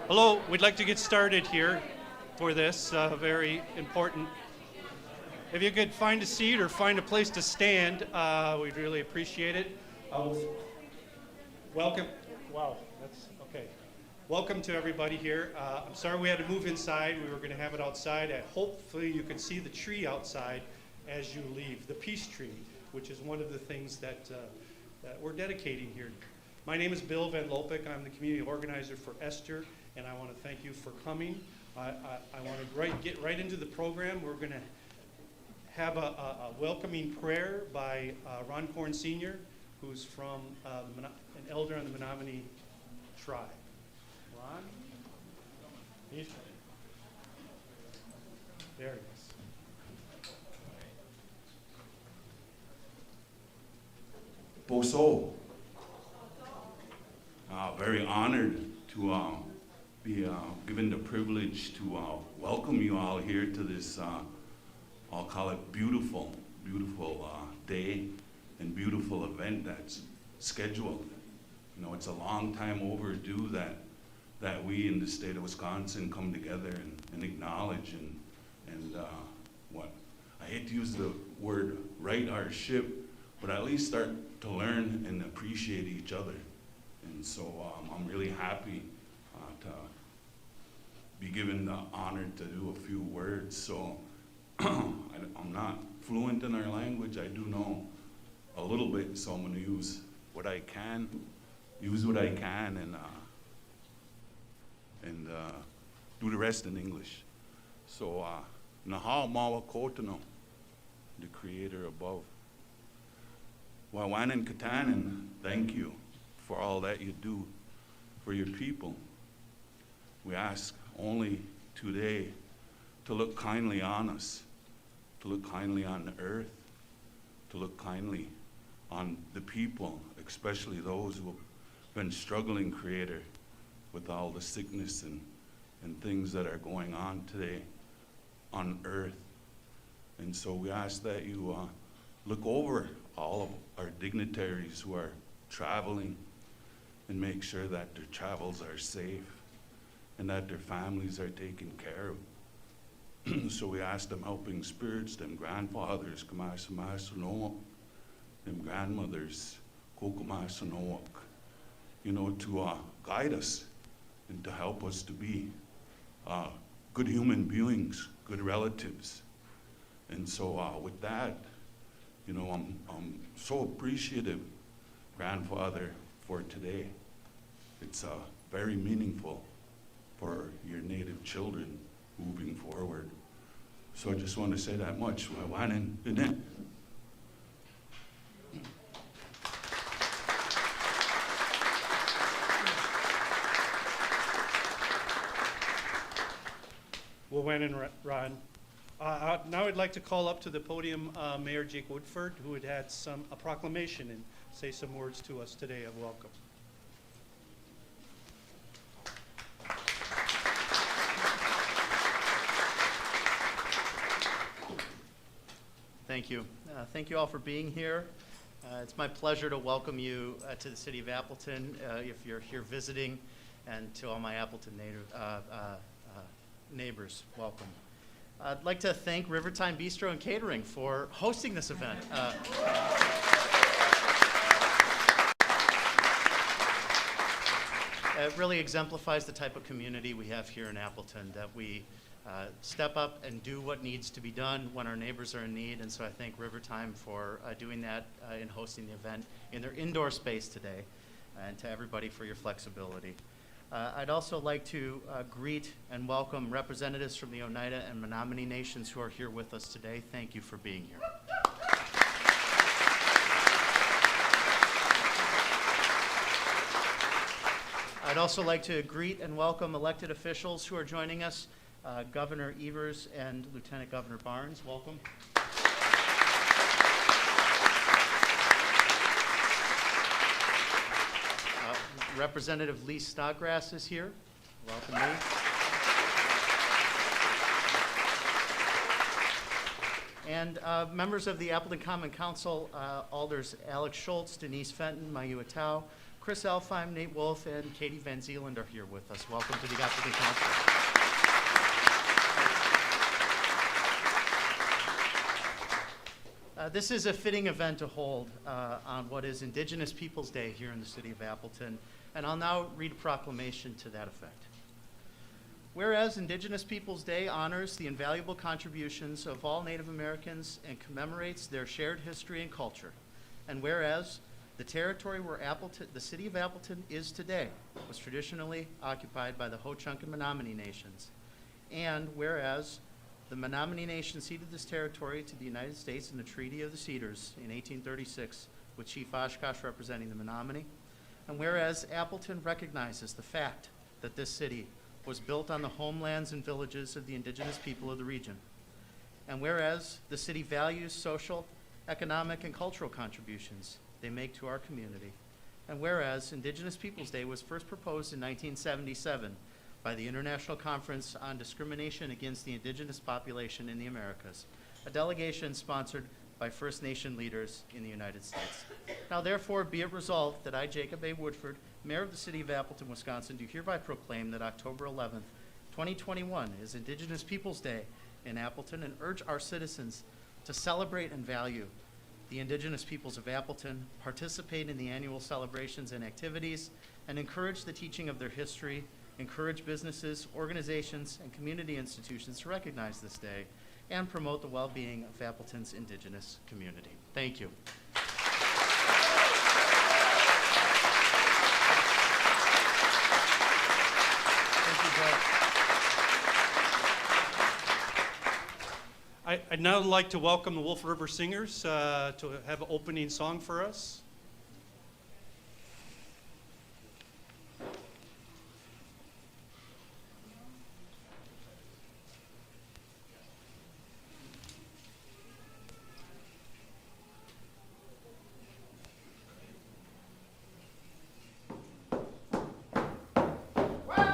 Hello, we'd like to get started here for this very important. If you could find a seat or find a place to stand, we'd really appreciate it. Welcome. Wow, that's okay. Welcome to everybody here. I'm sorry we had to move inside. We were going to have it outside. Hopefully you can see the tree outside as you leave, the peace tree, which is one of the things that we're dedicating here. My name is Bill Van Lopik. I'm the community organizer for Esther, and I want to thank you for coming. I want to get right into the program. We're going to have a welcoming prayer by Ron Korn Sr., who's from an elder on the Menominee tribe. Ron? There he is. Boso. Very honored to be given the privilege to welcome you all here to this, I'll call it beautiful day and beautiful event that's scheduled. You know, it's a long time overdue that we in the state of Wisconsin come together and acknowledge and what, I hate to use the word right our ship, but at least start to learn and appreciate each other. And so I'm really happy to be given the honor to do a few words. So I'm not fluent in our language. I do know a little bit, so I'm going to use what I can and do the rest in English. So Naha Mawa Kotono, the creator above. Wawanan Katanan, thank you for all that you do for your people. We ask only today to look kindly on us, to look kindly on the earth, to look kindly on the people, especially those who have been struggling, Creator, with all the sickness and things that are going on today on earth. And so we ask that you look over all of our dignitaries who are traveling and make sure that their travels are safe and that their families are taken care of. So we ask them helping spirits, them grandfathers, Kamasamasunoak, them grandmothers, Kokomasanoak, you know, to guide us and to help us to be good human beings, good relatives. And so with that, you know, I'm so appreciative, grandfather, for today. It's very meaningful for your native children moving forward. So I just want to say that much. Well, Wen and Ron. Now I'd like to call up to the podium Mayor Jake Woodford, who had a proclamation and say some words to us today of welcome. Thank you. Thank you all for being here. It's my pleasure to welcome you to the city of Appleton if you're here visiting, and to all my Appleton neighbors, welcome. I'd like to thank Rivertime Bistro and Catering for hosting this event. It really exemplifies the type of community we have here in Appleton, that we step up and do what needs to be done when our neighbors are in need. And so I thank Rivertime for doing that in hosting the event in their indoor space today, and to everybody for your flexibility. I'd also like to greet and welcome representatives from the Oneida and Menominee nations who are here with us today. Thank you for being here. I'd also like to greet and welcome elected officials who are joining us. Governor Evers and Lieutenant Governor Barnes, welcome. Representative Lee Snodgrass is here. Welcome, Lee. And members of the Appleton Common Council, Alders Alex Schultz, Denise Fenton, Mayua Tao, Chris Elfheim, Nate Wolf, and Katie Van Zeeland are here with us. Welcome to the Appleton Council. This is a fitting event to hold on what is Indigenous Peoples Day here in the city of Appleton, and I'll now read a proclamation to that effect. Whereas Indigenous Peoples Day honors the invaluable contributions of all Native Americans and commemorates their shared history and culture, and whereas the territory where the city of Appleton is today was traditionally occupied by the Ho-Chunk and Menominee nations, and whereas the Menominee Nation ceded this territory to the United States in the Treaty of the Cedars in 1836, with Chief Oshkosh representing the Menominee, and whereas Appleton recognizes the fact that this city was built on the homelands and villages of the indigenous people of the region, and whereas the city values social, economic, and cultural contributions they make to our community, and whereas Indigenous Peoples Day was first proposed in 1977 by the International Conference on Discrimination Against the Indigenous Population in the Americas, a delegation sponsored by First Nation leaders in the United States. Now therefore be it resolved that I, Jacob A. Woodford, Mayor of the City of Appleton, Wisconsin, do hereby proclaim that October 11th, 2021 is Indigenous Peoples Day in Appleton, and urge our citizens to celebrate and value the Indigenous peoples of Appleton, participate in the annual celebrations and activities, and encourage the teaching of their history, encourage businesses, organizations, and community institutions to recognize this day, and promote the well-being of Appleton's Indigenous community. Thank you. I'd now like to welcome the Wolf River Singers to have an opening song for us. Well,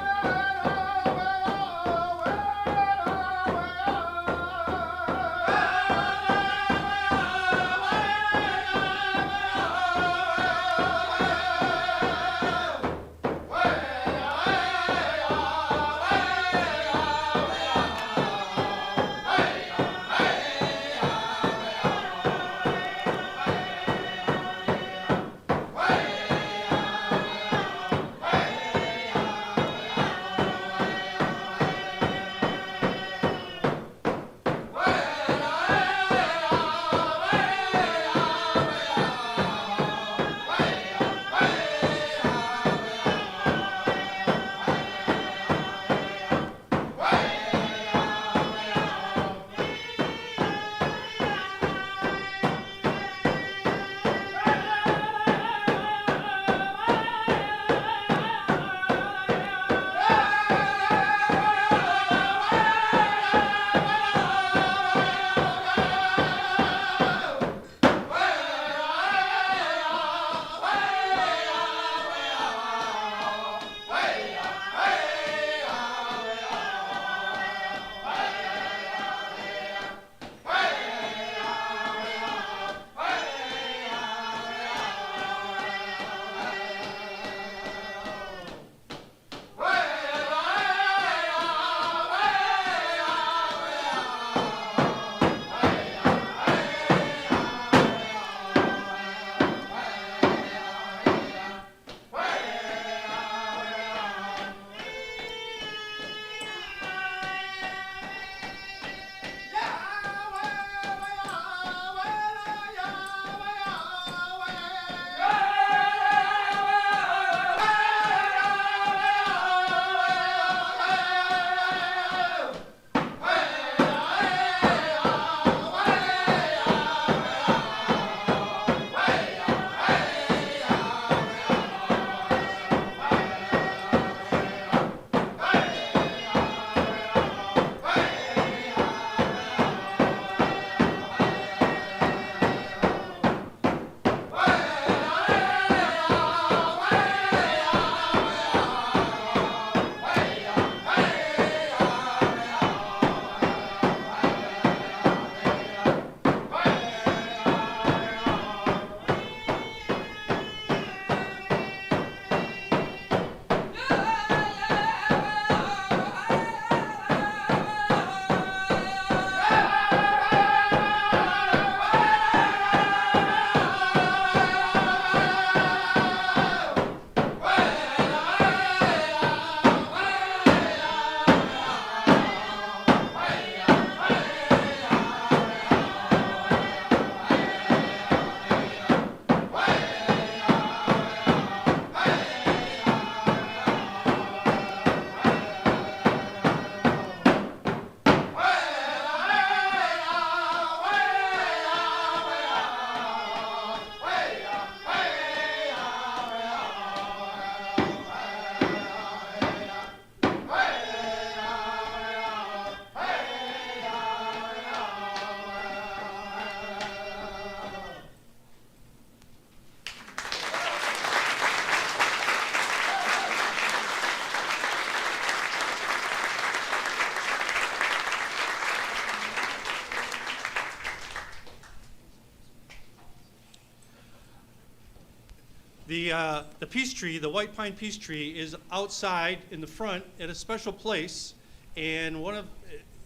The peace tree, the white pine peace tree, is outside in the front at a special place, and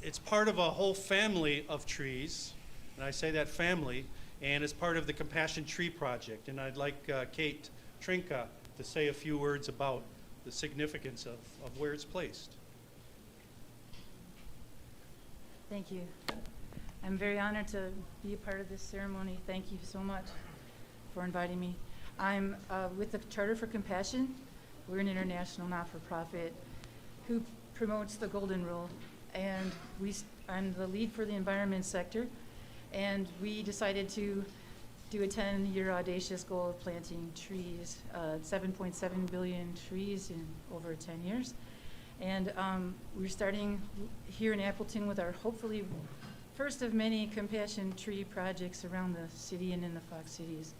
it's part of a whole family of trees, and I say that family, and it's part of the Compassion Tree Project. And I'd like Kate Trinka to say a few words about the significance of where it's placed. Thank you. I'm very honored to be a part of this ceremony. Thank you so much for inviting me. I'm with the Charter for Compassion. We're an international not-for-profit who promotes the Golden Rule, and I'm the lead for the environment sector, and we decided to do a 10-year audacious goal of planting trees, 7.7 billion trees in over 10 years. And we're starting here in Appleton with our hopefully first of many compassion tree projects around the city and in the Fox Cities.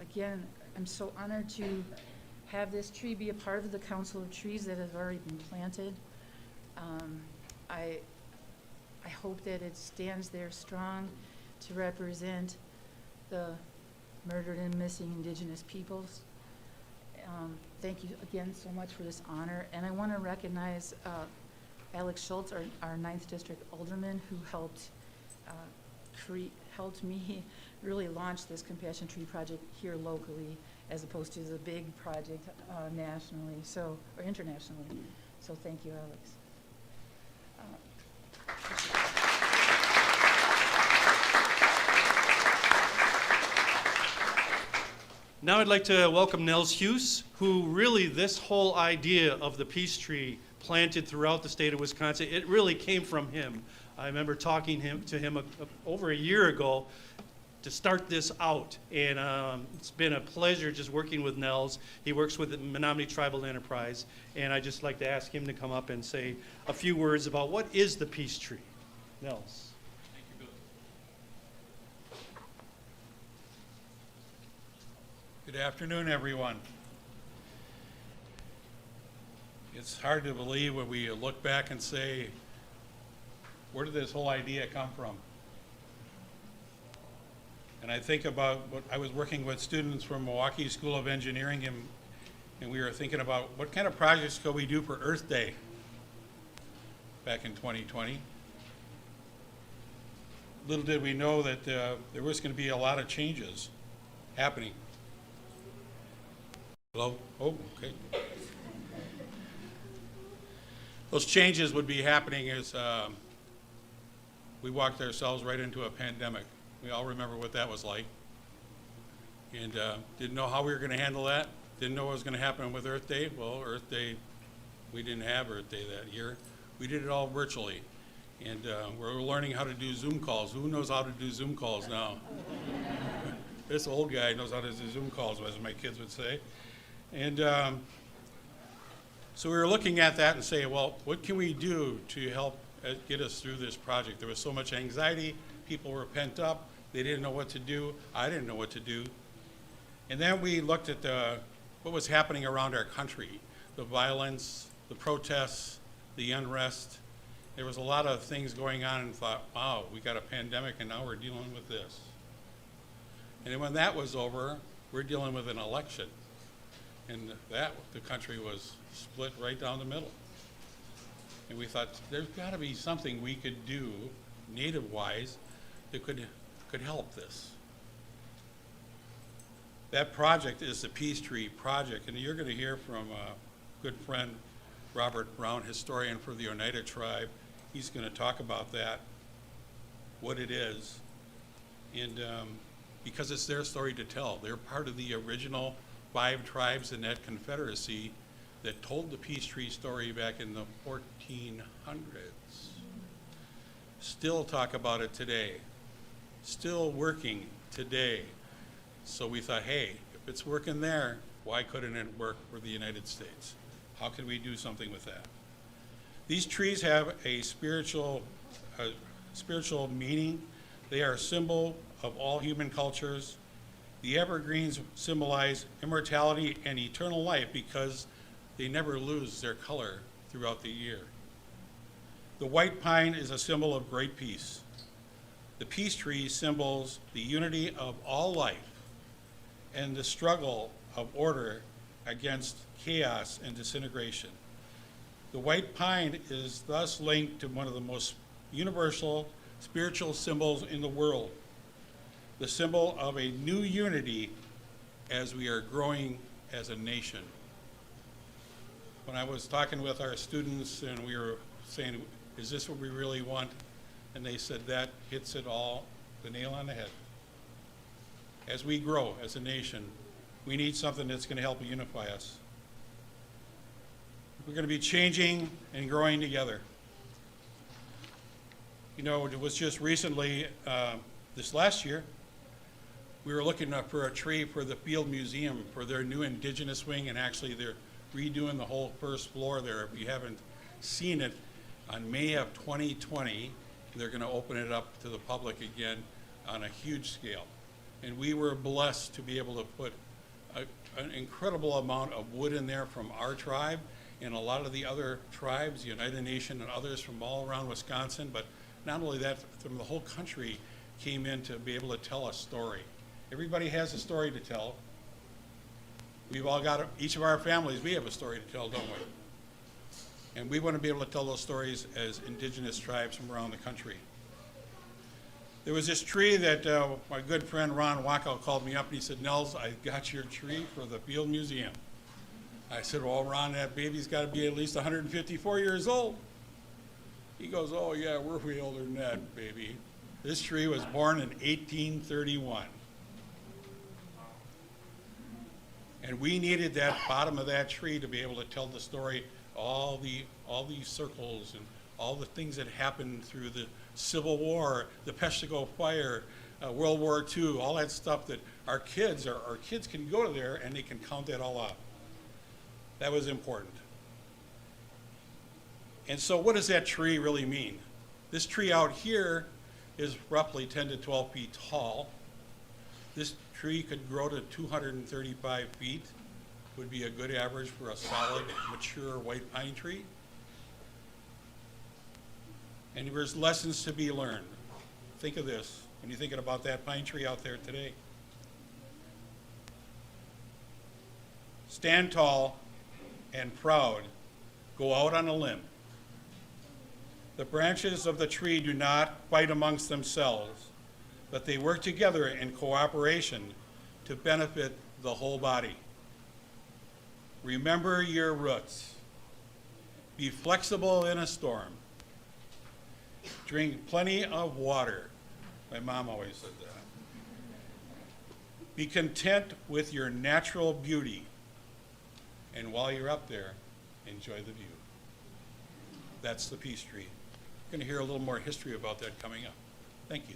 Again, I'm so honored to have this tree be a part of the Council of Trees that has already been planted. I hope that it stands there strong to represent the murdered and missing Indigenous peoples. Thank you again so much for this honor. And I want to recognize Alex Schultz, our 9th District Alderman, who helped me really launch this Compassion Tree Project here locally, as opposed to the big project nationally, or internationally. So thank you, Alex. Now I'd like to welcome Nels Hughes, who really, this whole idea of the peace tree planted throughout the state of Wisconsin, it really came from him. I remember talking to him over a year ago to start this out, and it's been a pleasure just working with Nels. He works with the Menominee Tribal Enterprise, and I'd just like to ask him to come up and say a few words about what is the peace tree. Nels. Good afternoon, everyone. It's hard to believe when we look back and say, where did this whole idea come from? And I think about what I was working with students from Milwaukee School of Engineering, and we were thinking about what kind of projects could we do for Earth Day back in 2020. Little did we know that there was going to be a lot of changes happening. Hello? Oh, okay. Those changes would be happening as we walked ourselves right into a pandemic. We all remember what that was like. And didn't know how we were going to handle that. Didn't know what was going to happen with Earth Day. Well, Earth Day, we didn't have Earth Day that year. We did it all virtually. And we're learning how to do Zoom calls. Who knows how to do Zoom calls now? This old guy knows how to do Zoom calls, as my kids would say. And so we were looking at that and saying, well, what can we do to help get us through this project? There was so much anxiety. People were pent up. They didn't know what to do. I didn't know what to do. And then we looked at what was happening around our country, the violence, the protests, the unrest. There was a lot of things going on, and thought, wow, we got a pandemic and now we're dealing with this. And then when that was over, we're dealing with an election. And the country was split right down the middle. And we thought, there's got to be something we could do, native-wise, that could help this. That project is the Peace Tree Project, and you're going to hear from a good friend, Robert Brown, historian for the Oneida Tribe. He's going to talk about that, what it is, and because it's their story to tell. They're part of the original 5 tribes in that confederacy that told the Peace Tree story back in the 1400s. Still talk about it today. Still working today. So we thought, hey, if it's working there, why couldn't it work for the United States? How can we do something with that? These trees have a spiritual meaning. They are a symbol of all human cultures. The evergreens symbolize immortality and eternal life because they never lose their color throughout the year. The white pine is a symbol of great peace. The peace tree symbols the unity of all life and the struggle of order against chaos and disintegration. The white pine is thus linked to one of the most universal spiritual symbols in the world, the symbol of a new unity as we are growing as a nation. When I was talking with our students and we were saying, is this what we really want? And they said that hits it all, the nail on the head. As we grow as a nation, we need something that's going to help unify us. We're going to be changing and growing together. You know, it was just recently, this last year, we were looking for a tree for the Field Museum for their new Indigenous wing, and actually they're redoing the whole first floor there. If you haven't seen it, on May of 2020, they're going to open it up to the public again on a huge scale. And we were blessed to be able to put an incredible amount of wood in there from our tribe and a lot of the other tribes, the United Nations and others from all around Wisconsin, but not only that, from the whole country came in to be able to tell a story. Everybody has a story to tell. We've all got, each of our families, we have a story to tell, don't we? And we want to be able to tell those stories as Indigenous tribes from around the country. There was this tree that my good friend Ron Wackow called me up and he said, Nels, I got your tree for the Field Museum. I said, well, Ron, that baby's got to be at least 154 years old. He goes, oh yeah, we're way older than that, baby. This tree was born in 1831. And we needed that bottom of that tree to be able to tell the story, all these circles and all the things that happened through the Civil War, the Peshtigo Fire, World War II, all that stuff that our kids can go there and they can count that all out. That was important. And so what does that tree really mean? This tree out here is roughly 10 to 12 feet tall. This tree could grow to 235 feet, would be a good average for a solid, mature white pine tree. And there's lessons to be learned. Think of this when you're thinking about that pine tree out there today. Stand tall and proud. Go out on a limb. The branches of the tree do not fight amongst themselves, but they work together in cooperation to benefit the whole body. Remember your roots. Be flexible in a storm. Drink plenty of water. My mom always said that. Be content with your natural beauty. And while you're up there, enjoy the view. That's the peace tree. You're going to hear a little more history about that coming up. Thank you.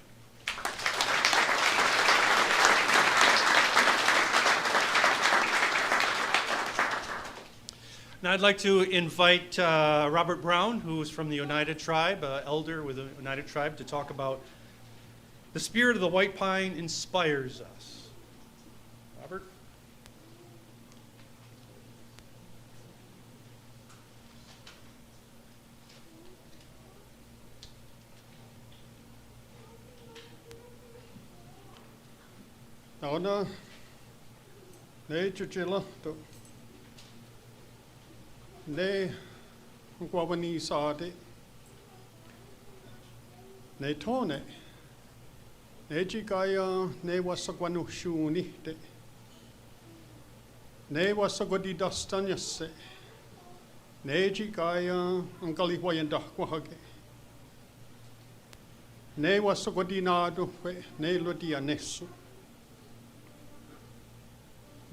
Now I'd like to invite Robert Brown, who is from the Oneida Tribe, elder with the Oneida Tribe, to talk about the spirit of the white pine inspires us. Robert? Naona ne chuchila to ne kwawani saade ne tone ne chikaya ne wasakwanu shuni te ne wasagodi dastanyase ne chikaya angali wayanda kwahage ne wasagodi nadu ne lodia nesu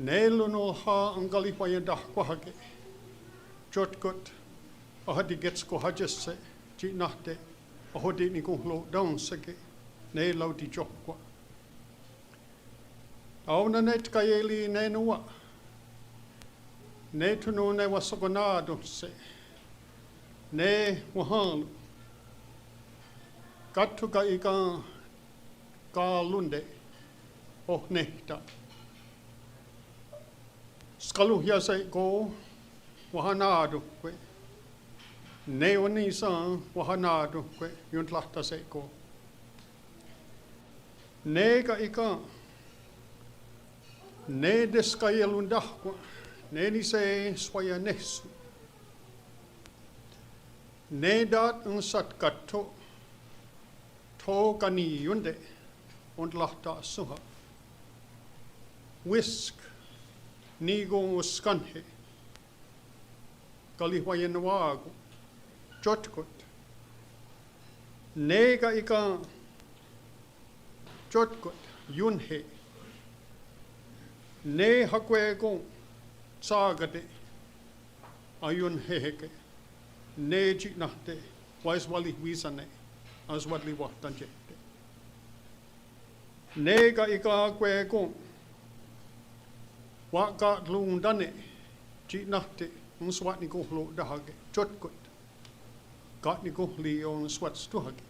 Neiluno ha angali payenda kwahage. Jotkot ahadi gets ko hajesse ji nahte ahodi ni ko lo down sege ne lauti jokwa. Auna net kayeli ne nuwa. Ne tuno ne wasagonado se. Ne wahalu. Katuka ika ka lunde oh nehta. Skalu ya say go wahanado kwe ne oni sa wahanado kwe yuntlahta say go ne ka ika Ne deskayelundahkwa, ne ni se swaya nesu. Ne dat unsat katto, to kani yunde, und lahta suha. Whisk, nigo uskanhe, kalihwayenawago, jotkot. Nega ika jotkot, yunhe. Ne hakwego sagade, ayun heheke. Ne jitnahte, waiswali wisane, aswadli wahtanjete. Nega ika hakwego, waka lundane, jitnahte, unswat ni kohlo dahage, jotkot. Gat ni kohli on swat stuhage.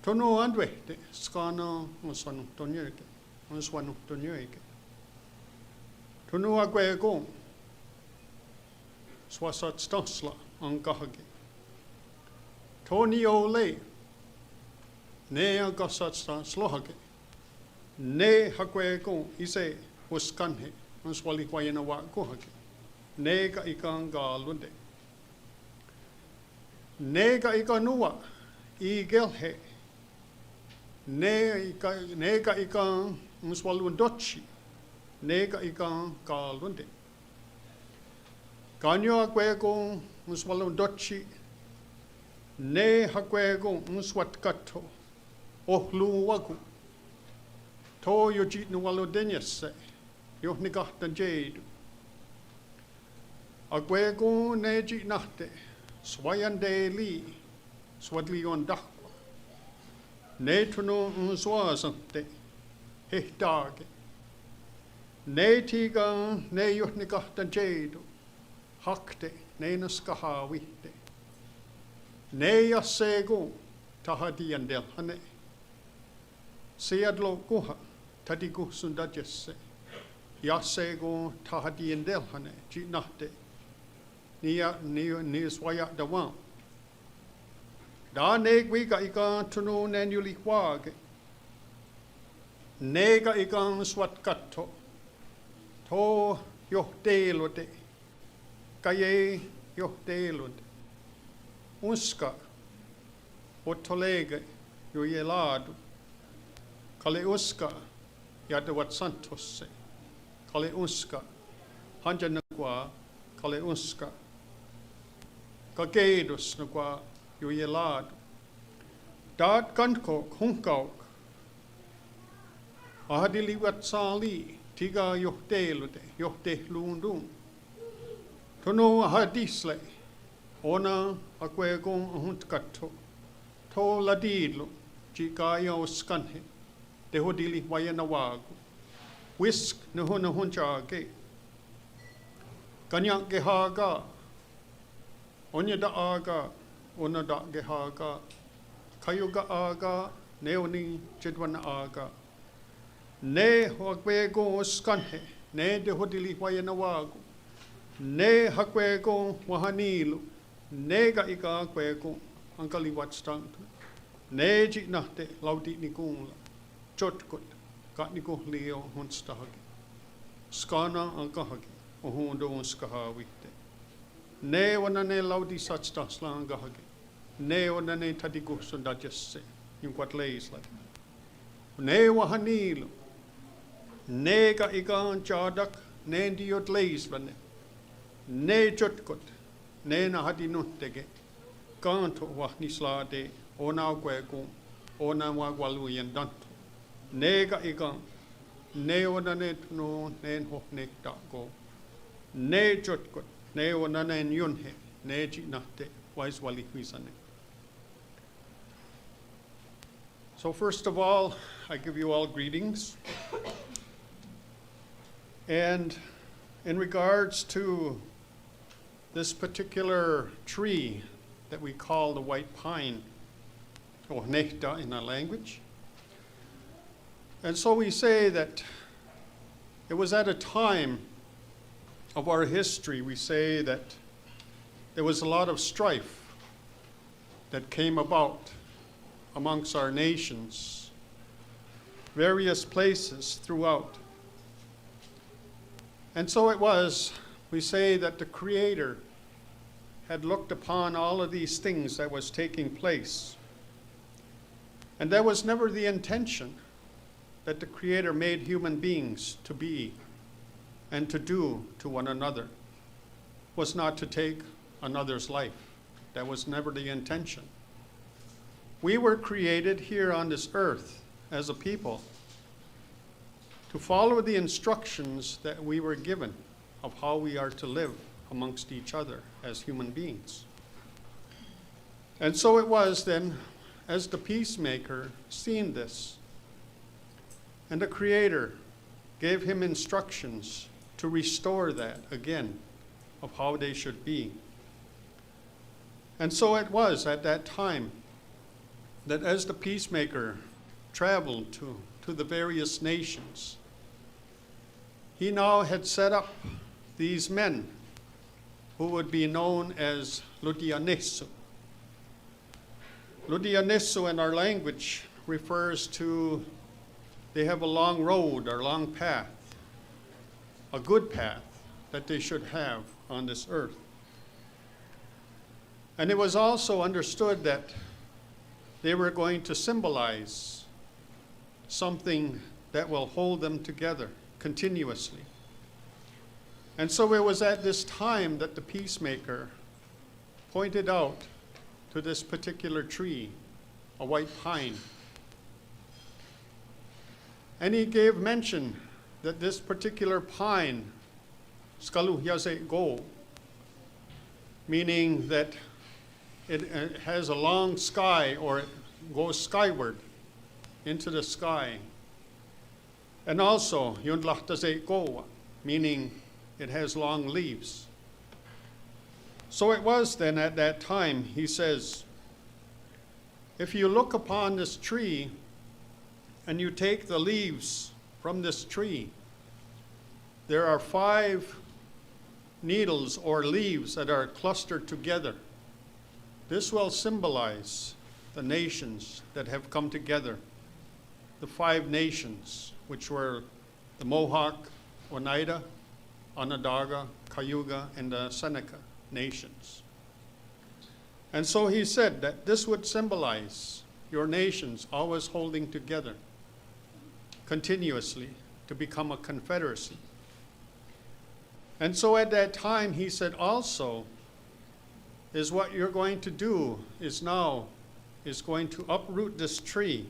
Tono andwehte, skana unswanu tonjeke, unswanu tonjeke. Tono hakwego, swasat stasla ang kahage. Toni ole, ne agasat staslohage. Ne hakwego ise uskanhe, unswali wayena wa kuhage. Ne ka ikang galunde. Ne ka ikanua, igelhe. Ne ka ikang unswalundochi. Ne ka ikang galunde. Kanyo hakwego unswalundochi. Ne hakwego unswatkato. Ohlu wagu. To yojit nuwalo denyese. Yoh nikahtan jadu. Hakwego ne jitnahte. Swayande li. Swadli on dakwa. Ne tuno unswasante. Hehtage. Ne tiga ne yoh nikahtan jadu. Hakte, ne naskahawihte. Ne yassego tahadiandel hane. Seadlo kuha tadigu sundajesse. Yassego tahadiandel hane jitnahte. Ni swaya dawam. Da ne wiga ika tunu nenuli wage. Nega ika swat katto. To yohtelote. Kaye johteilud. Uska, otolege, jo jeladu. Kale uska, jadavat santosse. Kale uska, hanjanakwa, kale uska. Kageidus nakwa, jo jeladu. Daat kankok, hunkauk. Ahadilivat saali, tiga johteilude, johteilundum. Tono hadisle, ona akwegong ahuntkato, to ladidlo, jikaya oskanhe, dehodili wayanawago, whisk nahuna hunchage, kanyak gehaga, onya da aga, ona da gehaga, kayuga aga, neoni jedwana aga, ne akwegong oskanhe, ne dehodili wayanawago, ne hakwego wahanilu, ne ga ika hakwego ankali watstantu, ne jitnahte lauti nikula, chotkut, kat nikuhlio hunstahagi, skana ankahagi, ohundo unskahawite, ne wanane lauti satstasla angahagi, ne wanane tadigu sundajasse, yunkwat leisla, ne wahanilu, ne ga ika anchadak, ne diot leislane, ne jotkot, ne nahadi nuttege, kanto wahni slade, ona kwego, ona wagwalu yendanto, ne ga ikan, ne ona ne tuno, ne hohne tako, ne jotkot, ne ona ne yunhe, ne jinate, waiswali huisane. So first of all, I give you all greetings. And in regards to this particular tree that we call the white pine, or nehta in our language. And so we say that it was at a time of our history, we say that there was a lot of strife that came about amongst our nations, various places throughout And so it was, we say that the Creator had looked upon all of these things that was taking place. And that was never the intention that the Creator made human beings to be and to do to one another, was not to take another's life. That was never the intention. We were created here on this earth as a people to follow the instructions that we were given of how we are to live amongst each other as human beings. And so it was then, as the peacemaker seen this, and the Creator gave him instructions to restore that again of how they should be. And so it was at that time that as the peacemaker traveled to the various nations, he now had set up these men who would be known as Ludianesu. Ludianesu in our language refers to they have a long road or long path, a good path that they should have on this earth. And it was also understood that they were going to symbolize something that will hold them together continuously. And so it was at this time that the peacemaker pointed out to this particular tree, a white pine. And he gave mention that this particular pine, skaluhyase go, meaning that it has a long sky, or it goes skyward into the sky. And also, yunlahtase go, meaning it has long leaves. So it was then at that time, he says, if you look upon this tree and you take the leaves from this tree, there are 5 needles or leaves that are clustered together. This will symbolize the nations that have come together, the 5 nations, which were the Mohawk, Oneida, Onondaga, Cayuga, and the Seneca nations. And so he said that this would symbolize your nations always holding together continuously to become a confederacy. And so at that time he said also is what you're going to do is going to uproot this tree,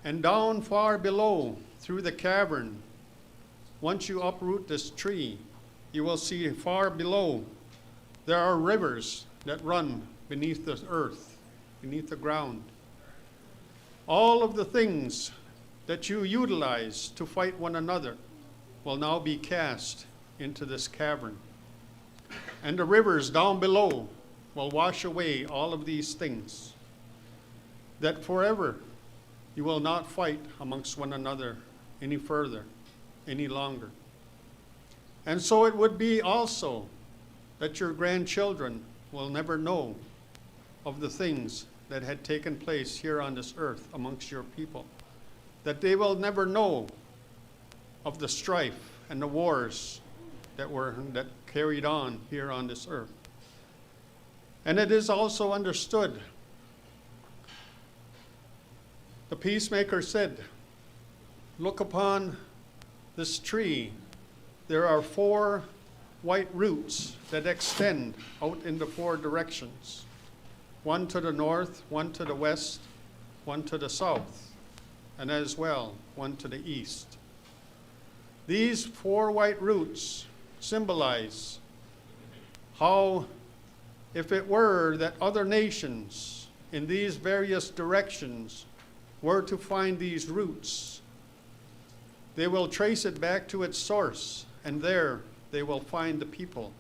and down far below through the cavern, once you uproot this tree, you will see far below there are rivers that run beneath the earth, beneath the ground. All of the things that you utilize to fight one another will now be cast into this cavern. And the rivers down below will wash away all of these things, that forever you will not fight amongst one another any further, any longer. And so it would be also that your grandchildren will never know of the things that had taken place here on this earth amongst your people, that they will never know of the strife and the wars that carried on here on this earth. And it is also understood, the peacemaker said, look upon this tree. There are 4 white roots that extend out in the 4 directions. One to the north, one to the west, one to the south, and as well, one to the east. These 4 white roots symbolize how, if it were that other nations in these various directions were to find these roots, they will trace it back to its source, and there they will find the people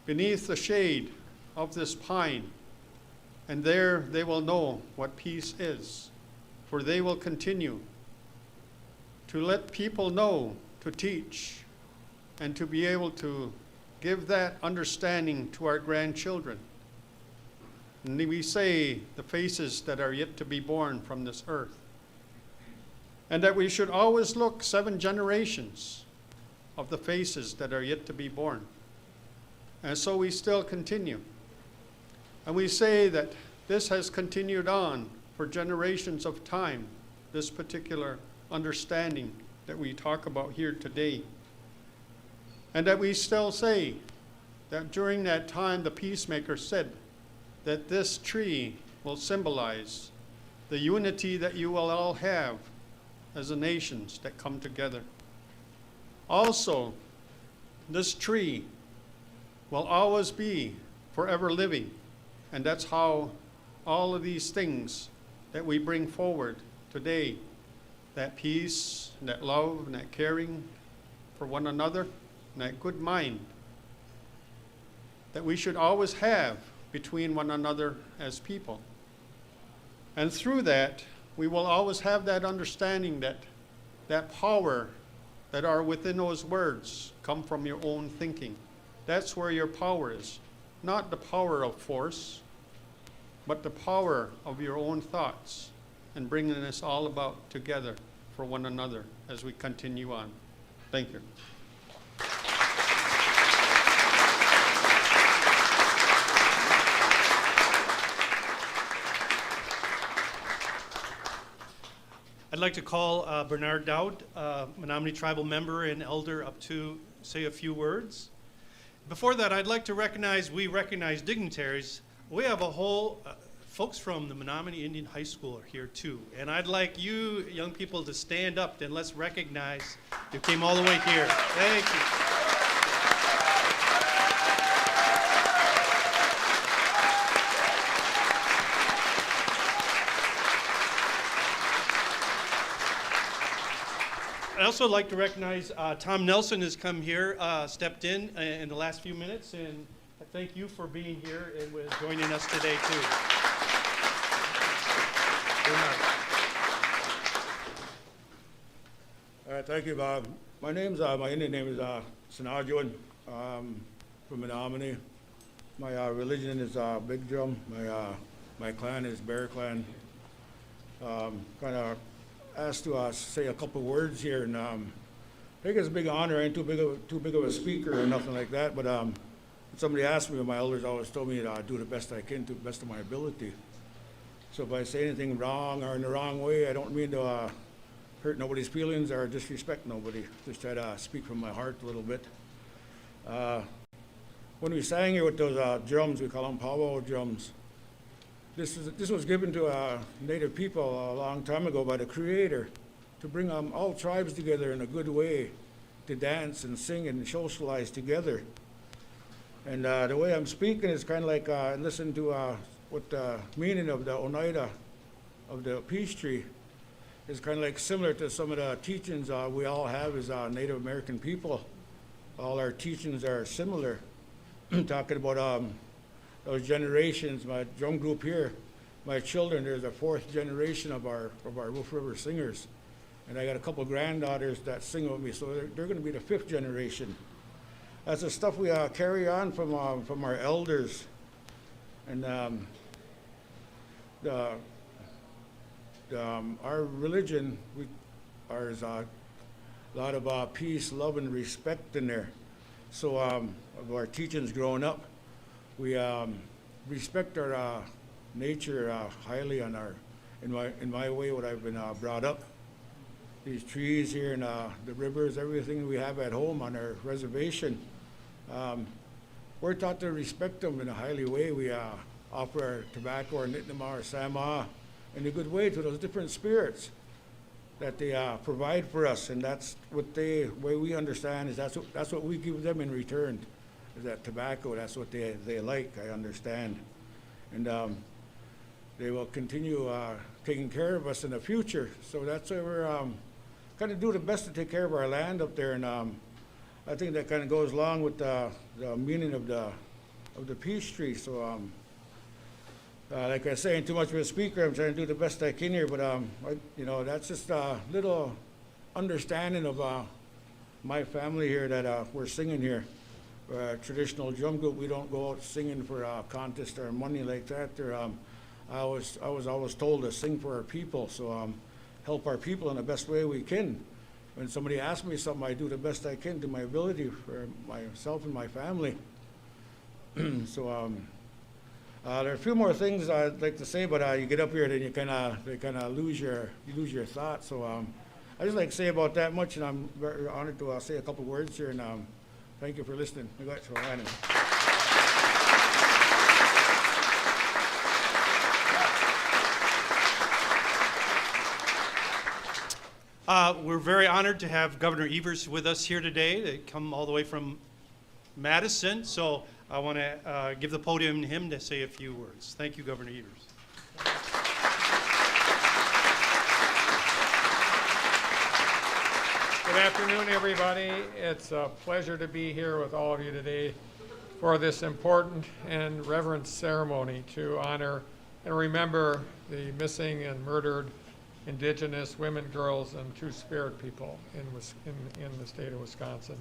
beneath the shade of this pine, and there they will know what peace is, for they will continue to let people know, to teach, and to be able to give that understanding to our grandchildren. And we say the faces that are yet to be born from this earth. and that we should always look 7 generations of the faces that are yet to be born. And so we still continue. And we say that this has continued on for generations of time, this particular understanding that we talk about here today. And that we still say that during that time the peacemaker said that this tree will symbolize the unity that you will all have as the nations that come together. Also, this tree will always be forever living, and that's how all of these things that we bring forward today, that peace, and that love, and that caring for one another, and that good mind, that we should always have between one another as people. And through that, we will always have that understanding that that power that are within those words come from your own thinking. That's where your power is. Not the power of force, but the power of your own thoughts and bringing us all about together for one another as we continue on. Thank you. I'd like to call Bernard Dowd, Menominee tribal member and elder, up to say a few words. Before that, I'd like to recognize dignitaries. We have a whole, folks from the Menominee Indian High School are here too. And I'd like you young people to stand up and let's recognize you came all the way here. Thank you. I'd also like to recognize Tom Nelson has come here, stepped in the last few minutes, and I thank you for being here and joining us today too. Thank you, Bob. My Indian name is Sanajuan, from Menominee. My religion is Big Drum. My clan is Bear Clan. Kind of asked to say a couple words here, and I think it's a big honor. I ain't too big of a speaker or nothing like that, but when somebody asked me, my elders always told me to do the best I can to the best of my ability. So if I say anything wrong or in the wrong way, I don't mean to hurt nobody's feelings or disrespect nobody. Just try to speak from my heart a little bit. When we sang here with those drums, we call them powwow drums. This was given to Native people a long time ago by the Creator to bring all tribes together in a good way to dance and sing and socialize together. And the way I'm speaking is kind of like listen to what the meaning of the Oneida of the peace tree is kind of like similar to some of the teachings we all have as Native American people. All our teachings are similar. Talking about those generations, my drum group here, my children, there's a 4th generation of our Wolf River singers. And I got a couple granddaughters that sing with me, so they're going to be the 5th generation. That's the stuff we carry on from our elders. And our religion, is a lot of peace, love, and respect in there. So of our teachings growing up, we respect our nature highly in my way, what I've been brought up. These trees here and the rivers, everything we have at home on our reservation, we're taught to respect them in a highly way. We offer our tobacco, our nitnama, our sama, in a good way to those different spirits that they provide for us, and that's what way we understand is that's what we give them in return. Is that tobacco? That's what they like. I understand, and they will continue taking care of us in the future. So that's why we're kind of do the best to take care of our land up there, and I think that kind of goes along with the meaning of the peace tree. So like I say, ain't too much of a speaker. I'm trying to do the best I can here, but that's just a little understanding of my family here that we're singing here. Traditional drum group, we don't go out singing for a contest or money like that. I was always told to sing for our people, so help our people in the best way we can. When somebody asks me something, I do the best I can to my ability for myself and my family. So there are a few more things I'd like to say, but you get up here, then you kind of lose your thought. So I just like to say about that much, and I'm very honored to say a couple words here. And thank you for listening. We're very honored to have Governor Evers with us here today. They come all the way from Madison, so I want to give the podium to him to say a few words. Thank you, Governor Evers. Good afternoon, everybody. It's a pleasure to be here with all of you today for this important and reverent ceremony to honor and remember the missing and murdered Indigenous women, girls, and Two-Spirit people in the state of Wisconsin.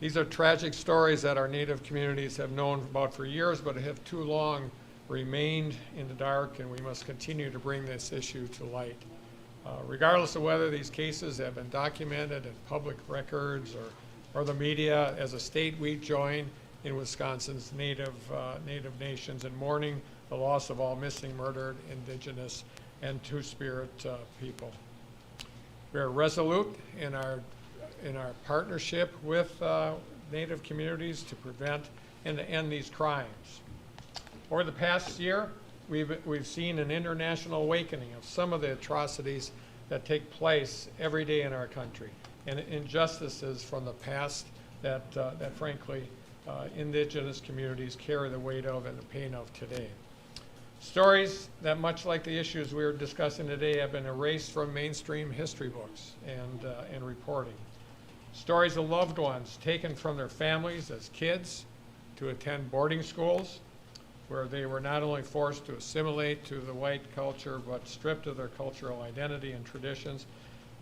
These are tragic stories that our Native communities have known about for years, but have too long remained in the dark, and we must continue to bring this issue to light. Regardless of whether these cases have been documented in public records or the media, as a state we join in Wisconsin's Native nations in mourning the loss of all missing, murdered, Indigenous, and Two-Spirit people. We are resolute in our partnership with Native communities to prevent and to end these crimes. Over the past year, we've seen an international awakening of some of the atrocities that take place every day in our country, and injustices from the past that frankly Indigenous communities carry the weight of and the pain of today. Stories that, much like the issues we are discussing today, have been erased from mainstream history books and reporting. Stories of loved ones taken from their families as kids to attend boarding schools, where they were not only forced to assimilate to the white culture, but stripped of their cultural identity and traditions,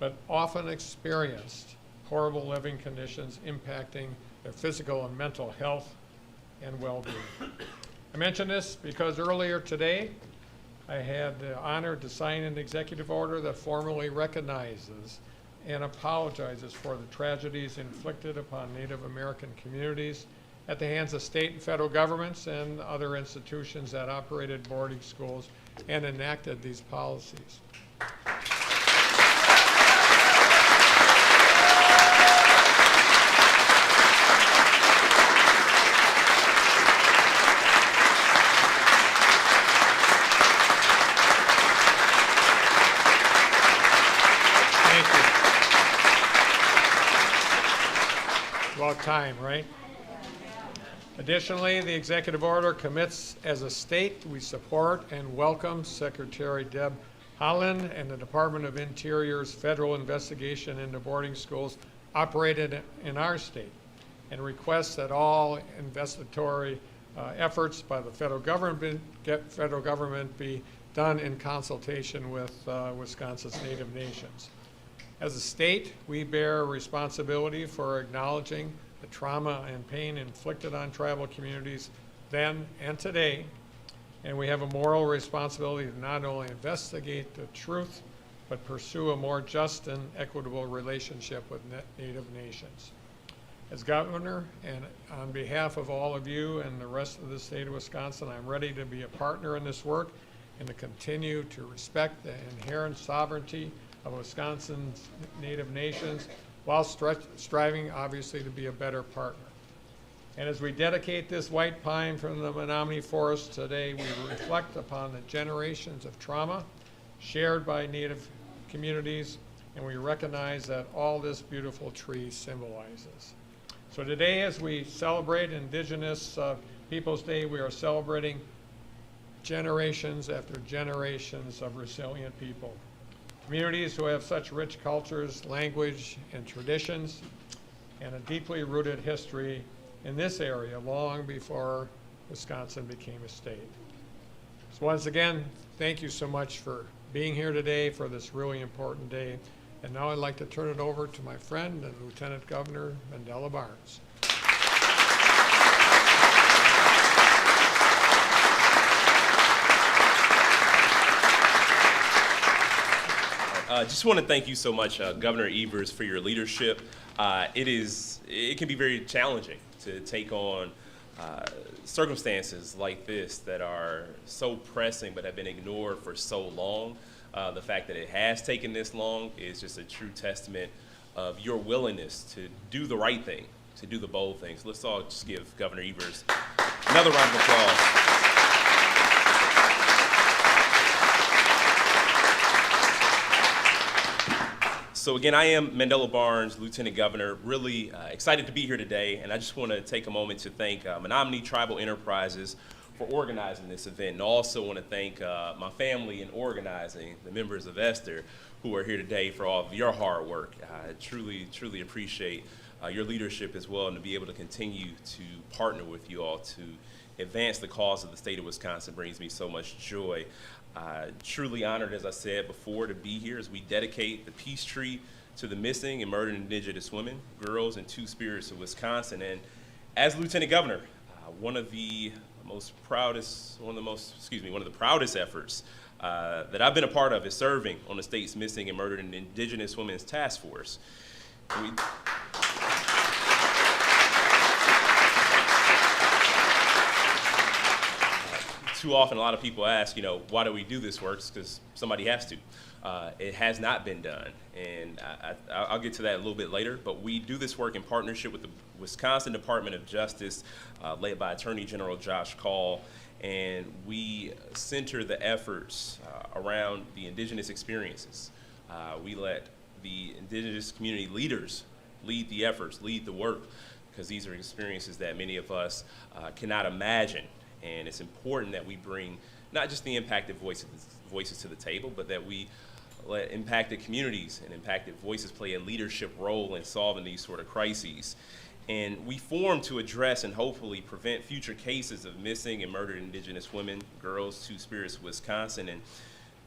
but often experienced horrible living conditions impacting their physical and mental health and well-being. I mention this because earlier today, I had the honor to sign an executive order that formally recognizes and apologizes for the tragedies inflicted upon Native American communities at the hands of state and federal governments and other institutions that operated boarding schools and enacted these policies. About time, right? Additionally, the executive order commits as a state we support and welcome Secretary Deb Haaland and the Department of Interior's federal investigation into boarding schools operated in our state, and requests that all investigatory efforts by the federal government be done in consultation with Wisconsin's Native nations. As a state, we bear responsibility for acknowledging the trauma and pain inflicted on tribal communities then and today, and we have a moral responsibility to not only investigate the truth, but pursue a more just and equitable relationship with Native nations. As governor, and on behalf of all of you and the rest of the state of Wisconsin, I'm ready to be a partner in this work and to continue to respect the inherent sovereignty of Wisconsin's Native nations, while striving, obviously, to be a better partner. And as we dedicate this white pine from the Menominee Forest today, we reflect upon the generations of trauma shared by Native communities, and we recognize that all this beautiful tree symbolizes. So today, as we celebrate Indigenous Peoples Day, we are celebrating generations after generations of resilient people. Communities who have such rich cultures, language, and traditions, and a deeply rooted history in this area long before Wisconsin became a state. So once again, thank you so much for being here today for this really important day. And now I'd like to turn it over to my friend and Lieutenant Governor Mandela Barnes. Just want to thank you so much, Governor Evers, for your leadership. It can be very challenging to take on circumstances like this that are so pressing but have been ignored for so long. The fact that it has taken this long is just a true testament of your willingness to do the right thing, to do the bold things. Let's all just give Governor Evers another round of applause. So again, I am Mandela Barnes, Lieutenant Governor, really excited to be here today, and I just want to take a moment to thank Menominee Tribal Enterprises for organizing this event, and also want to thank my family in organizing, the members of Esther, who are here today for all of your hard work. I truly, truly appreciate your leadership as well, and to be able to continue to partner with you all to advance the cause of the state of Wisconsin brings me so much joy. Truly honored, as I said before, to be here as we dedicate the Peace Tree to the missing and murdered Indigenous women, girls, and Two Spirits of Wisconsin. And as Lieutenant Governor, one of the proudest efforts that I've been a part of is serving on the state's Missing and Murdered Indigenous Women's Task Force. Too often, a lot of people ask, why do we do this work? It's because somebody has to. It has not been done, and I'll get to that a little bit later, but we do this work in partnership with the Wisconsin Department of Justice, led by Attorney General Josh Call, and we center the efforts around the Indigenous experiences. We let the Indigenous community leaders lead the efforts, lead the work, because these are experiences that many of us cannot imagine. And it's important that we bring not just the impacted voices to the table, but that we let impacted communities and impacted voices play a leadership role in solving these sort of crises. And we form to address and hopefully prevent future cases of missing and murdered Indigenous women, girls, Two Spirits of Wisconsin. And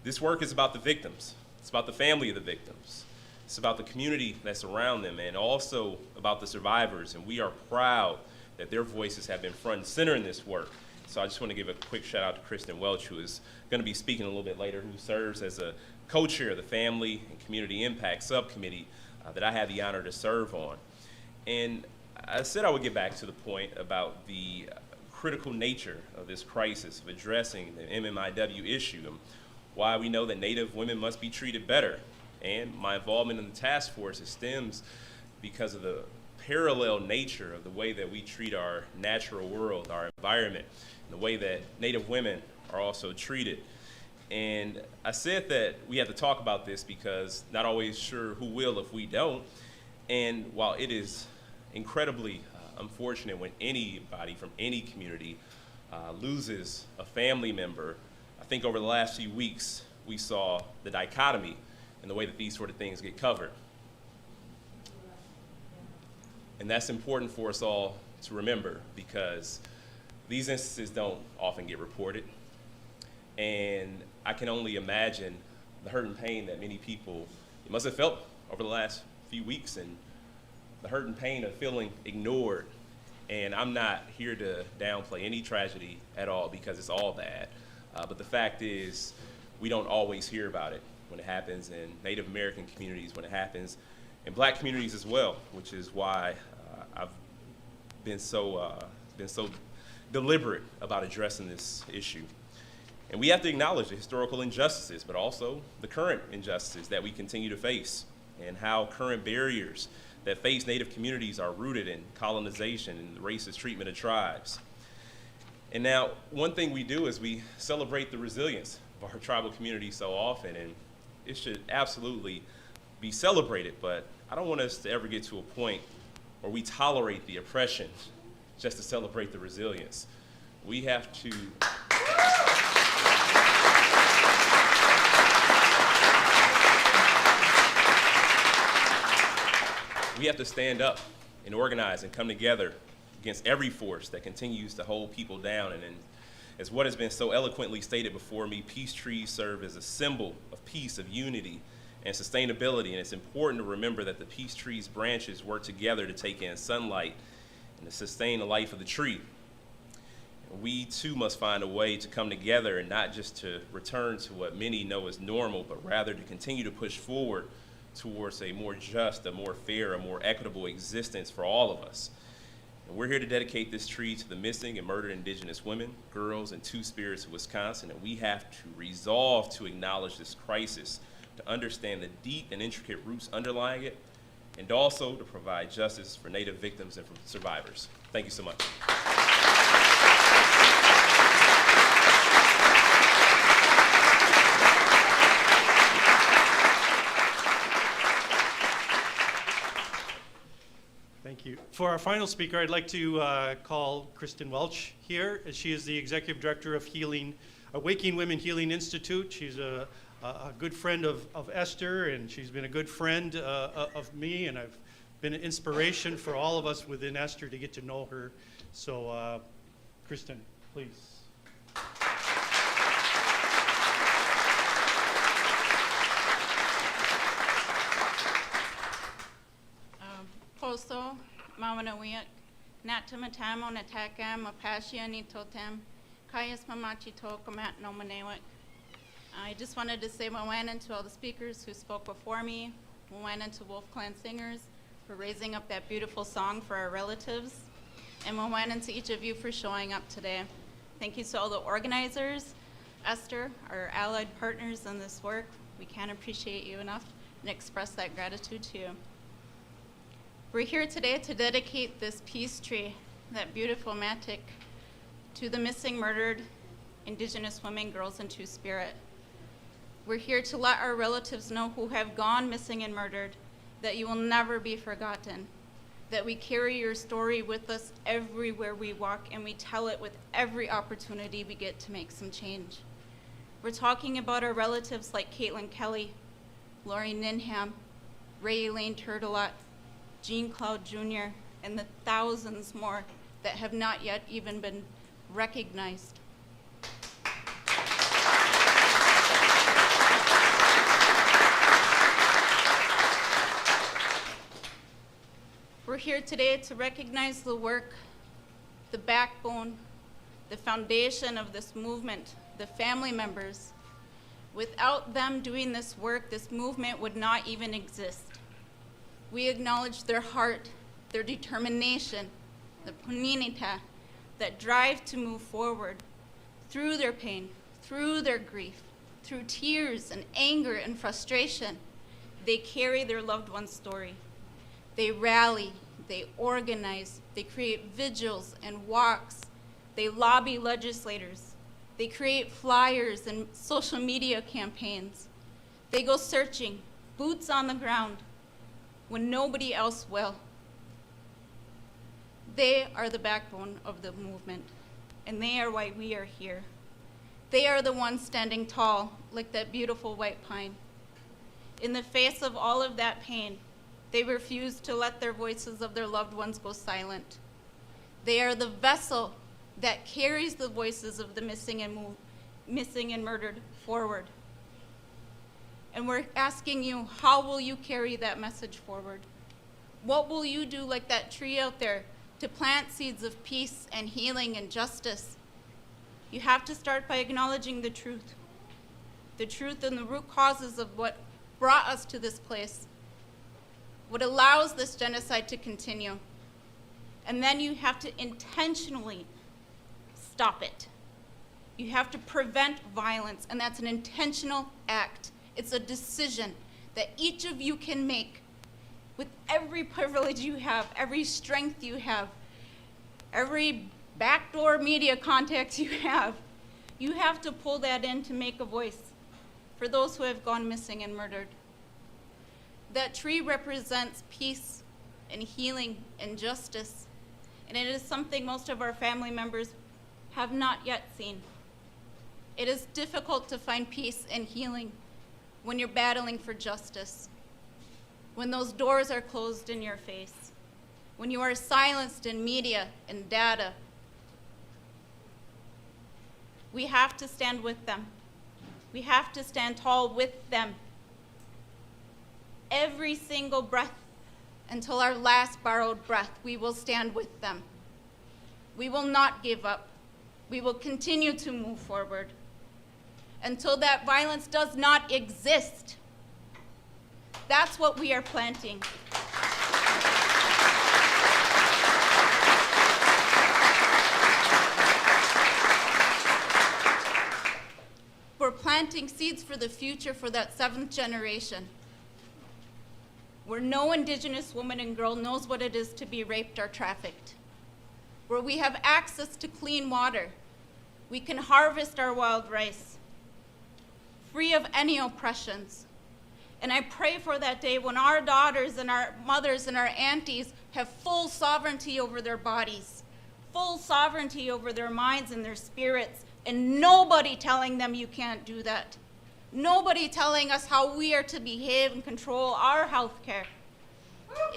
this work is about the victims. It's about the family of the victims. It's about the community that's around them, and also about the survivors. And we are proud that their voices have been front and center in this work. So I just want to give a quick shout out to Kristen Welch, who is going to be speaking a little bit later, who serves as a co-chair of the Family and Community Impact Subcommittee that I had the honor to serve on. And I said I would get back to the point about the critical nature of this crisis, of addressing the MMIW issue, and why we know that Native women must be treated better. And my involvement in the task force stems because of the parallel nature of the way that we treat our natural world, our environment, and the way that Native women are also treated. And I said that we have to talk about this because not always sure who will if we don't. And while it is incredibly unfortunate when anybody from any community loses a family member, I think over the last few weeks we saw the dichotomy in the way that these sort of things get covered. And that's important for us all to remember, because these instances don't often get reported. And I can only imagine the hurt and pain that many people must have felt over the last few weeks, and the hurt and pain of feeling ignored. And I'm not here to downplay any tragedy at all, because it's all bad. But the fact is, we don't always hear about it when it happens in Native American communities, when it happens in Black communities as well, which is why I've been so deliberate about addressing this issue. And we have to acknowledge the historical injustices, but also the current injustices that we continue to face, and how current barriers that face Native communities are rooted in colonization and the racist treatment of tribes. And now, one thing we do is we celebrate the resilience of our tribal community so often, and it should absolutely be celebrated, but I don't want us to ever get to a point where we tolerate the oppression just to celebrate the resilience. We have to stand up and organize and come together against every force that continues to hold people down. And as what has been so eloquently stated before me, peace trees serve as a symbol of peace, of unity, and sustainability. And it's important to remember that the peace tree's branches work together to take in sunlight and to sustain the life of the tree. We too must find a way to come together and not just to return to what many know as normal, but rather to continue to push forward towards a more just, a more fair, a more equitable existence for all of us. And we're here to dedicate this tree to the missing and murdered Indigenous women, girls, and Two-Spirits of Wisconsin, and we have to resolve to acknowledge this crisis, to understand the deep and intricate roots underlying it, and also to provide justice for Native victims and for survivors. Thank you so much. Thank you. For our final speaker, I'd like to call Kristen Welch here. She is the Executive Director of Waking Women Healing Institute. She's a good friend of Esther, and she's been a good friend of me, and I've been an inspiration for all of us within Esther to get to know her. So, Kristen, please. Poso, Mawanawiak, Natamatamo, Natakam, Apashia, Nitotem, Kayas Mamachi Tokamat, Nomanewak. I just wanted to say Mawainan to all the speakers who spoke before me, Mawainan to Wolf Clan singers for raising up that beautiful song for our relatives, and Mawainan to each of you for showing up today. Thank you to all the organizers, Esther, our allied partners in this work. We can't appreciate you enough and express that gratitude to you. We're here today to dedicate this peace tree, that beautiful matic, to the missing, murdered Indigenous women, girls, and Two-Spirit. We're here to let our relatives know who have gone missing and murdered that you will never be forgotten, that we carry your story with us everywhere we walk, and we tell it with every opportunity we get to make some change. We're talking about our relatives like Caitlin Kelly, Lori Ninham, Ray Elaine Turtelot, Jean Cloud Jr., and the thousands more that have not yet even been recognized. We're here today to recognize the work, the backbone, the foundation of this movement, the family members. Without them doing this work, this movement would not even exist. We acknowledge their heart, their determination, the puninita, that drive to move forward through their pain, through their grief, through tears and anger and frustration. They carry their loved one's story. They rally, they organize, they create vigils and walks, they lobby legislators, they create flyers and social media campaigns. They go searching, boots on the ground, when nobody else will. They are the backbone of the movement, and they are why we are here. They are the ones standing tall, like that beautiful white pine. In the face of all of that pain, they refuse to let their voices of their loved ones go silent. They are the vessel that carries the voices of the missing and murdered forward. And we're asking you, how will you carry that message forward? What will you do like that tree out there to plant seeds of peace and healing and justice? You have to start by acknowledging the truth and the root causes of what brought us to this place, what allows this genocide to continue. And then you have to intentionally stop it. You have to prevent violence, and that's an intentional act. It's a decision that each of you can make with every privilege you have, every strength you have, every backdoor media contact you have. You have to pull that in to make a voice for those who have gone missing and murdered. That tree represents peace and healing and justice, and it is something most of our family members have not yet seen. It is difficult to find peace and healing when you're battling for justice, when those doors are closed in your face, when you are silenced in media and data. We have to stand with them. We have to stand tall with them. Every single breath, until our last borrowed breath, we will stand with them. We will not give up. We will continue to move forward until that violence does not exist. That's what we are planting. We're planting seeds for the future for that 7th generation, where no Indigenous woman and girl knows what it is to be raped or trafficked, where we have access to clean water. We can harvest our wild rice, free of any oppressions. And I pray for that day when our daughters and our mothers and our aunties have full sovereignty over their bodies, full sovereignty over their minds and their spirits, and nobody telling them you can't do that. Nobody telling us how we are to behave and control our health care,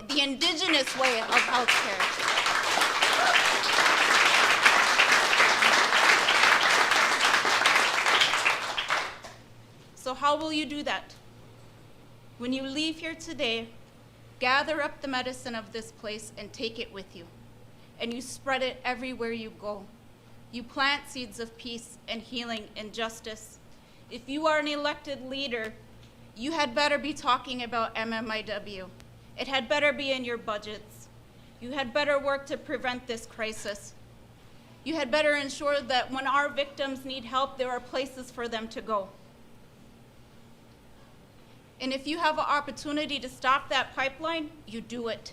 the Indigenous way of health care. So how will you do that? When you leave here today, gather up the medicine of this place and take it with you. And you spread it everywhere you go. You plant seeds of peace and healing and justice. If you are an elected leader, you had better be talking about MMIW. It had better be in your budgets. You had better work to prevent this crisis. You had better ensure that when our victims need help, there are places for them to go. And if you have an opportunity to stop that pipeline, you do it.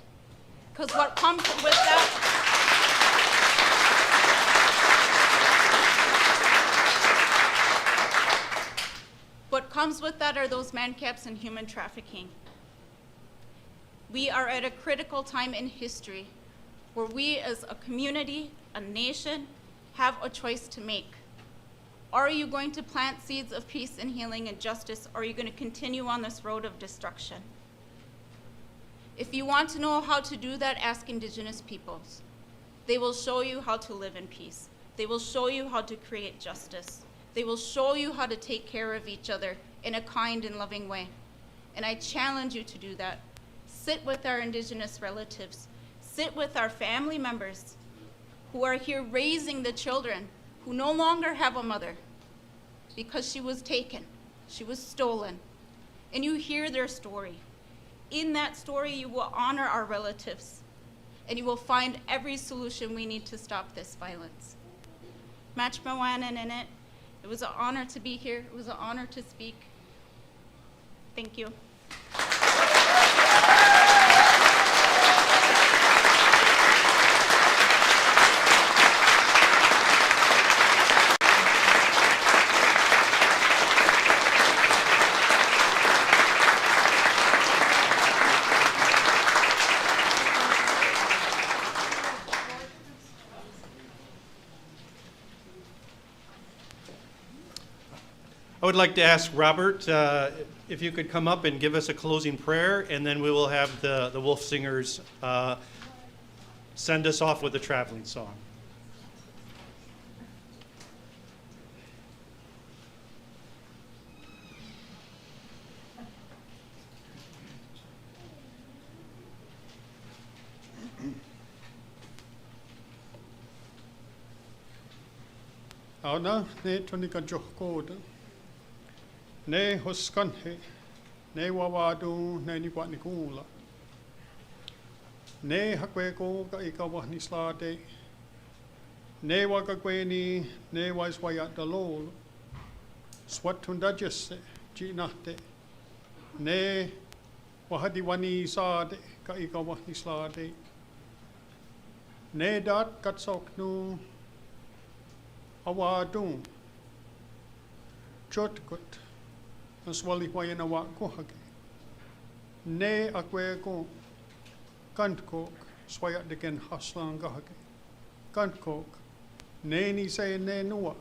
Because what comes with that, are those man camps and human trafficking. We are at a critical time in history where we as a community, a nation, have a choice to make. Are you going to plant seeds of peace and healing and justice, or are you going to continue on this road of destruction? If you want to know how to do that, ask Indigenous peoples. They will show you how to live in peace. They will show you how to create justice. They will show you how to take care of each other in a kind and loving way. And I challenge you to do that. Sit with our Indigenous relatives. Sit with our family members who are here raising the children who no longer have a mother because she was taken, she was stolen. And you hear their story. In that story, you will honor our relatives, and you will find every solution we need to stop this violence. Match Mawanan in it. It was an honor to be here. It was an honor to speak. Thank you. I would like to ask Robert if you could come up and give us a closing prayer, and then we will have the Wolf Singers send us off with a traveling song. Auna ne tonika johkoda. Ne hoskanhe. Ne wawadu ne ni kwat nikula. Ne hakweko ka ikawahni slade. Ne wakakweni ne waiswayat dalol. Swatundajase jinate. Ne wahadiwani sade ka ikawahni slade. Ne dat katsoknu awadung chotkut aswali wayana wa kohage ne akwe ko kantkok swaya deken haslan gahage kantkok ne ni se ne nuwa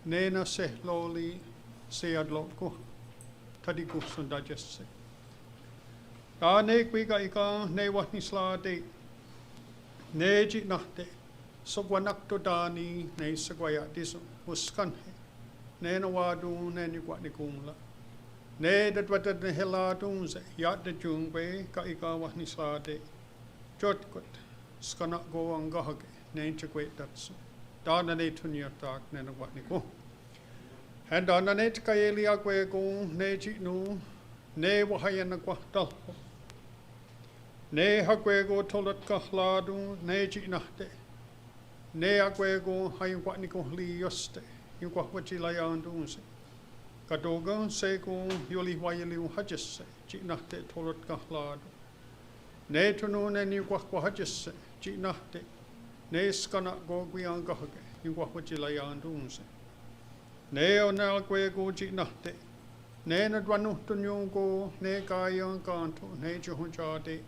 ne na se loli se adlo ko tadiku sundajesse ta ne kwika ika ne wahni slade ne ji nahte Sogwanak to Dani, ne Sagwaya Diso, Muskanhe, ne Nawadu, ne Niguanicumla, ne that what the Hela Dunze, Yat the Jungbe, Kaikawa Nislade, Jotkut, Skanak go on Gahage, ne Chagway Datsu, Dana ne tunia tak ne na wat ni ko. And dana ne tka eli agwe go ne ji nu ne wahaya na kwa tal. Ne hagwe go tolat ka hladu ne ji nahte. Ne agwe go hayin wat ni ko li yoste. Yung kwa wachi la yandu se. Kadoga se go yoli wayeli hajesse. Ji nahte tolat ka hladu. Ne tunu ne ni kwa hajesse. Ji nahte. Ne skana go gwiang gahage. Yung kwa wachi la yandu se. Ne o na agwe go ji nahte. Ne na dwanu tunyo go ne kaya kanto. Ne johunjade.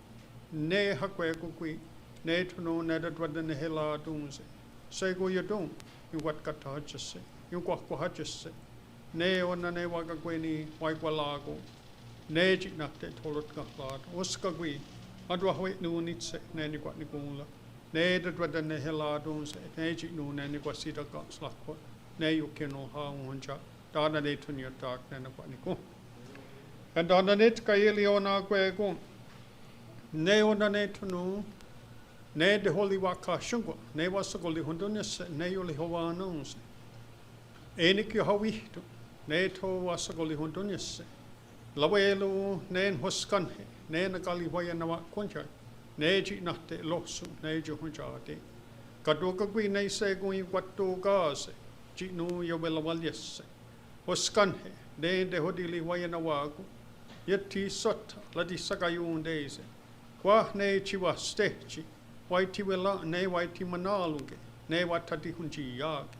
Ne hakwe go gwi. Ne tunu ne da dwada ne hela dunse. Se go yadung. Yung wat kata hajesse. Yung kwa hajesse. Ne o na ne waga gwe ni waigwa lago. Ne ji nahte tolot ka hlad. Uska gwi. Adwa hwe nu nitse. Ne ni kwa ni gula. Ne da dwada ne hela dunse. Ne ji nu ne ni kwa sida ka slakwa. Ne yu keno ha unja. Dana ne tunya tak ne na kwa ni ko. And dana ne tka ili o na gwe go. Ne o na ne tunu. Ne de holi waka shungwa. Ne wasagoli hundunis. Ne yuli hoa anons. Eni ki hawihtu. Ne to wasagoli hundunis. Lawelu ne hoskanhe. Ne nagali waya na wa konja. Ne ji nahte losu. Ne ji hunjade. Kadoka gwi ne se gui watu gaze. Ji nu yobela walyese. Hoskanhe. Ne de hodili waya na wagu. Yeti sota. Ladi sagayun deze. Kwa ne chiwa stechi. Waiti wela ne waiti manaluge. Ne watati hunji yage.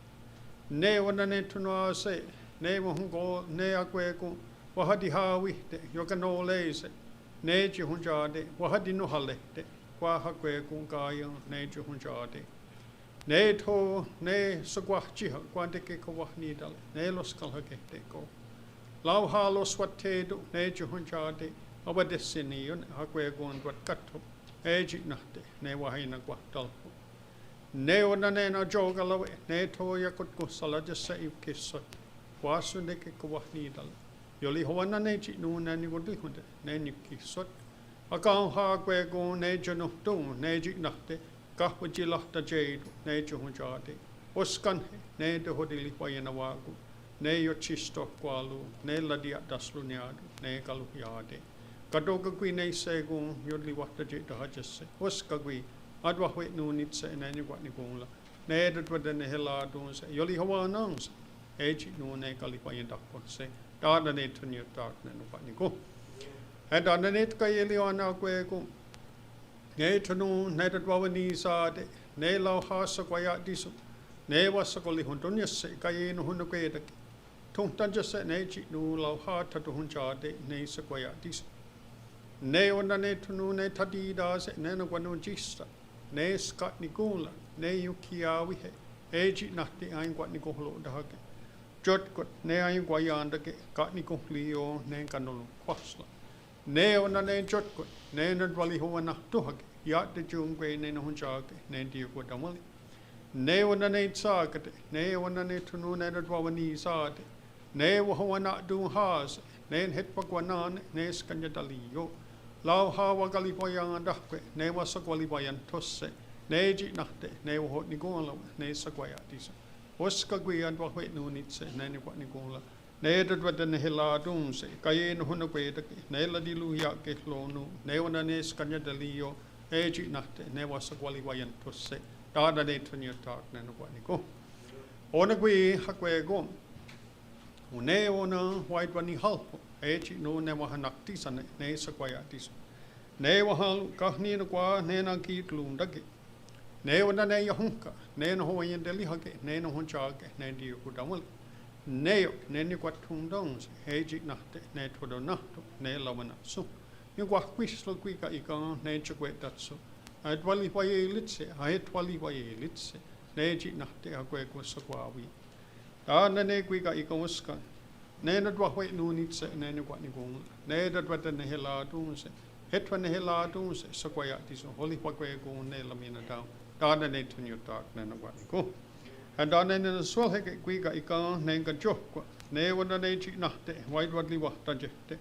Ne wana ne tunua se. Ne wahungo ne agwego. Wahadi hawihte. Yoga no leze. Ne jihunjade. Wahadi no halete. Kwa hagwego gaya. Ne jihunjade. Ne to ne sagwah jiha. Kwa deke kawah nidale. Ne los kalhagete ko. Lau halos watedo. Ne jihunjade. Awadesini yun. Hagwego andwat kato. Eji nahte. Ne wahina kwa talpo. Ne ona ne na joga lawe. Ne to yakut ko salaja sa ikisot. Wasu ne ke kawah nidale. Yoli hoana ne ji nu ne ni wadi hunde. Ne ni kisot. Akang ha kwe go ne jano tu. Ne ji nahte. Kahwaji lahta jadu. Ne juhunjade. Oskan he. Ne de hodili wayana wagu. Ne yo chisto kwalu. Ne ladia daslu nyadu. Ne kalu yade. Kadoga gwi ne se go yodli wata jada hajase. Oska gwi. Adwa hwe nu nitse ne ni wat ni gula. Ne edwada ne hela dunse. Yoli hawa ananse. Eji nu ne kali wayanda konse. Dada ne tunya tak ne no wat ni go. And underneath kayeli ana kwe go. Ne tunu ne dadwa ni sade. Ne lau hasa kwaya disu. Ne wasakoli hundunya se kaye no hunu kwe dake. Tung tanja se ne ji nu lau ha tatu hunjade ne se kwaya disu. Ne ona ne tunu ne tadi da se ne no kwanu jista. Ne skat ni gula. Ne yuki awihe. Eji nahti ayin kwat ni kohlo dahake. Jot kot ne ayin kwayan dake. Kat ni kohlio ne kanolo kwasla. Ne ona ne jot kot. Ne nadwali hoa nahtuhake. Yat de jungwe ne no hunjake. Ne diyo kwa damali. Ne ona ne tsakate. Ne ona ne tunu ne nadwa ni sade. Ne wahawa na du haase. Ne hetpa kwanane. Ne skanya daliyo. Lau hawa galipayan dahkwe. Ne wasagwalipayan tosse. Ne ji nahte. Ne wahot ni gula. Ne sagwaya disa. Oska gwiyan wahwe nu nitse. Ne ni wat ni gula. Ne dadwada ne hela dunse. Kaye no huna kwe dake. Ne ladilu yake hlonu. Ne wana ne skanya daliyo. E ji nahte. Ne wasagwalipayan tosse. Dada ne tunya tak ne no wat ni go. Ona gwi hakwe go. Une ona white wani halpo. Echi no ne wahanak tisa ne sakwaya tisa. Ne wahal kahni na kwa ne na ki tlundake. Ne wana ne yahunka. Ne no ho yen deli hake. Ne no honchake. Ne diyo kudamal. Ne yok. Ne ni kwa tundons. Echi nahte. Ne tudo nahto. Ne lawana su. Yung kwa kwislo kwika ika. Ne chakwe tatsu. Aet wali waye litse. Aet wali waye litse. Ne echi nahte akwe kwa sakwawi. Dana ne kwika ika uska. Ne nadwa hwe nu nitse ne ni wat ni gong. Ne dadwa ne hela dunse. Hetwa ne hela dunse sakwaya tiso. Holi wakwe gong ne lamina down. Dana ne tunyo tak ne na wat ni go. And dana ne na swal heke kwika ika ne nga jokwa. Ne wana ne chik nahte. Waid wadli wahta jehte.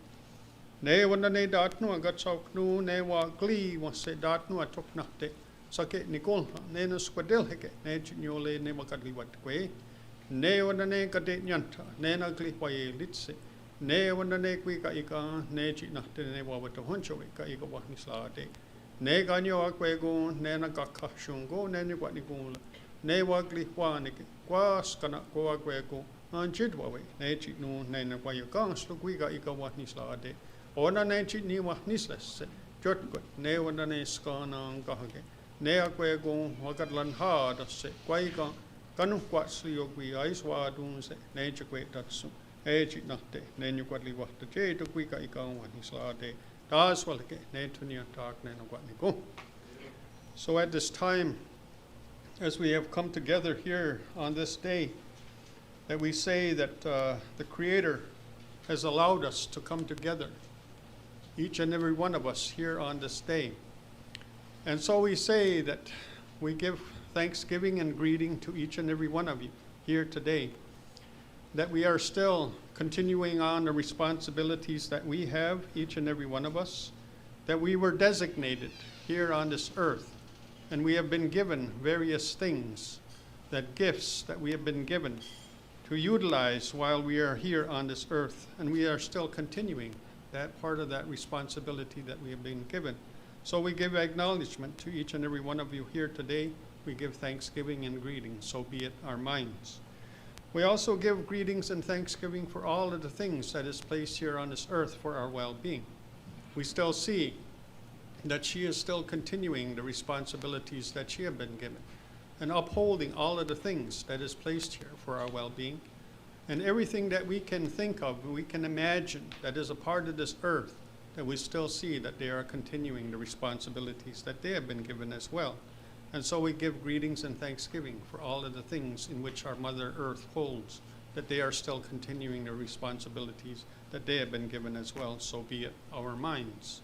Ne wana ne datnu agat sauk nu ne wa gli wase datnu atok nahte. sake nikol ne na squadel heke ne chinyole ne makadli wat kwe ne wana ne kate nyanta ne na kli paye litse ne wana ne kwi ka ika ne chi na te ne wa to honcho ka ika wa ni sla de ne ganyo akwe go ne na ka ka shungo ne ni wat ni go ne wa kli wa ne kwa skana ko akwe go an chit wa we ne chi no ne na kwa yo ka sto kwi ka ika wa ni sla de ona ne chi ni wa ni sla se jot ko ne wana ne skana ka hake ne akwe go wakat lan ha da se kwai ka kanu kwat slio kwi ais wa dun se ne chikwe tatsu e chi nakte ne nyu kwat li wa te che to kwi ka ika wa ni sla de das wal ke ne tunia tak ne no kwat ni go. So at this time, as we have come together here on this day, that we say that the Creator has allowed us to come together, each and every one of us here on this day. And so we say that we give thanksgiving and greeting to each and every one of you here today, that we are still continuing on the responsibilities that we have, each and every one of us, that we were designated here on this earth, and we have been given various things, that gifts that we have been given to utilize while we are here on this earth, and we are still continuing that part of that responsibility that we have been given. So we give acknowledgement to each and every one of you here today. We give thanksgiving and greetings, so be it our minds. We also give greetings and thanksgiving for all of the things that is placed here on this earth for our well-being. We still see that she is still continuing the responsibilities that she has been given and upholding all of the things that is placed here for our well-being. And everything that we can think of, we can imagine that is a part of this earth, that we still see that they are continuing the responsibilities that they have been given as well. And so we give greetings and thanksgiving for all of the things in which our Mother Earth holds, that they are still continuing the responsibilities that they have been given as well, so be it our minds.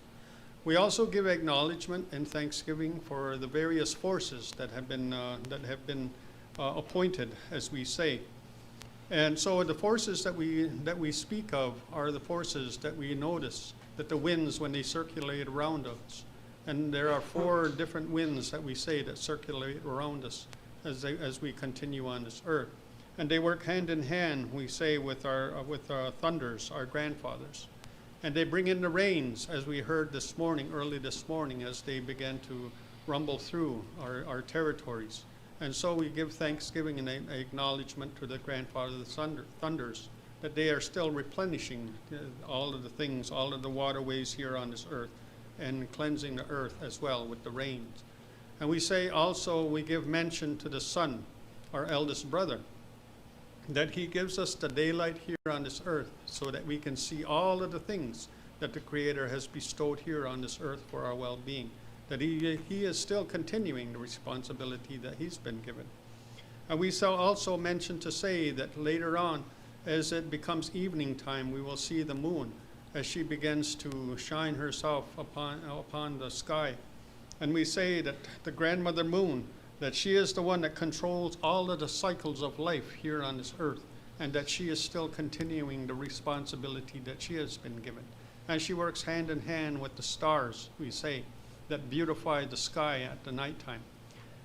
We also give acknowledgement and thanksgiving for the various forces that have been appointed, as we say. And so the forces that we speak of are the forces that we notice, that the winds, when they circulate around us, and there are 4 different winds that we say that circulate around us as we continue on this earth. And they work hand in hand, we say, with our thunders, our grandfathers. And they bring in the rains, as we heard this morning, early this morning, as they began to rumble through our territories. And so we give thanksgiving and acknowledgement to the grandfather of the thunders, that they are still replenishing all of the things, all of the waterways here on this earth, and cleansing the earth as well with the rains. And we say also, we give mention to the sun, our eldest brother, that he gives us the daylight here on this earth so that we can see all of the things that the Creator has bestowed here on this earth for our well-being, that he is still continuing the responsibility that he's been given. And we shall also mention to say that later on, as it becomes evening time, we will see the moon as she begins to shine herself upon the sky. And we say that the grandmother moon, that she is the one that controls all of the cycles of life here on this earth, and that she is still continuing the responsibility that she has been given. And she works hand in hand with the stars, we say, that beautify the sky at the nighttime.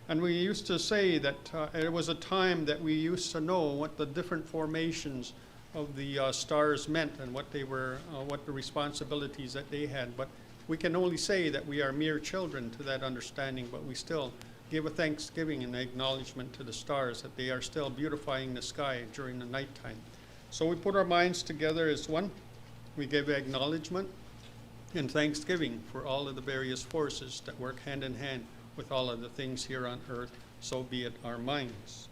And we used to say that it was a time that we used to know what the different formations of the stars meant and what they were, what the responsibilities that they had. But we can only say that we are mere children to that understanding, but we still give a thanksgiving and acknowledgement to the stars that they are still beautifying the sky during the nighttime. So we put our minds together as one. We give acknowledgement and thanksgiving for all of the various forces that work hand in hand with all of the things here on earth, so be it our minds.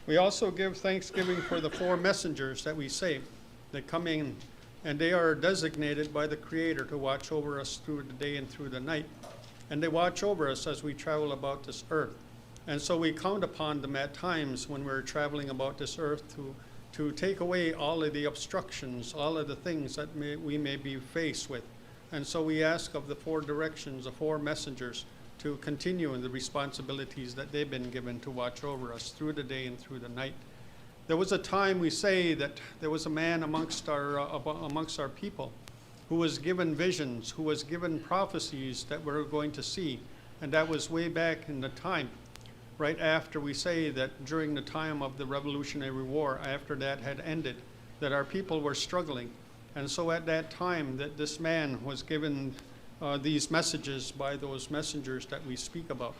We also give thanksgiving for the 4 messengers that we say that come in, and they are designated by the Creator to watch over us through the day and through the night. And they watch over us as we travel about this earth. And so we count upon them at times when we're traveling about this earth to take away all of the obstructions, all of the things that we may be faced with. And so we ask of the 4 directions, the 4 messengers, to continue in the responsibilities that they've been given to watch over us through the day and through the night. There was a time, we say, that there was a man amongst our people who was given visions, who was given prophecies that we're going to see. And that was way back in the time, right after we say that during the time of the Revolutionary War, after that had ended, that our people were struggling. And so at that time that this man was given these messages by those messengers that we speak about.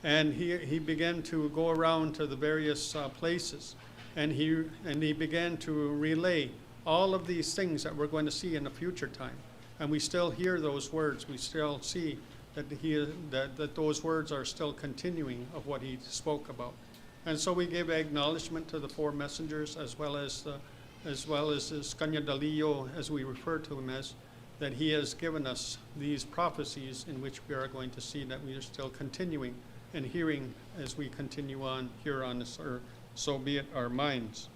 And he began to go around to the various places, and he began to relay all of these things that we're going to see in the future time. And we still hear those words. We still see that that those words are still continuing of what he spoke about. And so we give acknowledgement to the four messengers, as well as this Kanya Dalio, as we refer to him as, that he has given us these prophecies in which we are going to see that we are still continuing and hearing as we continue on here on this earth. So be it our minds.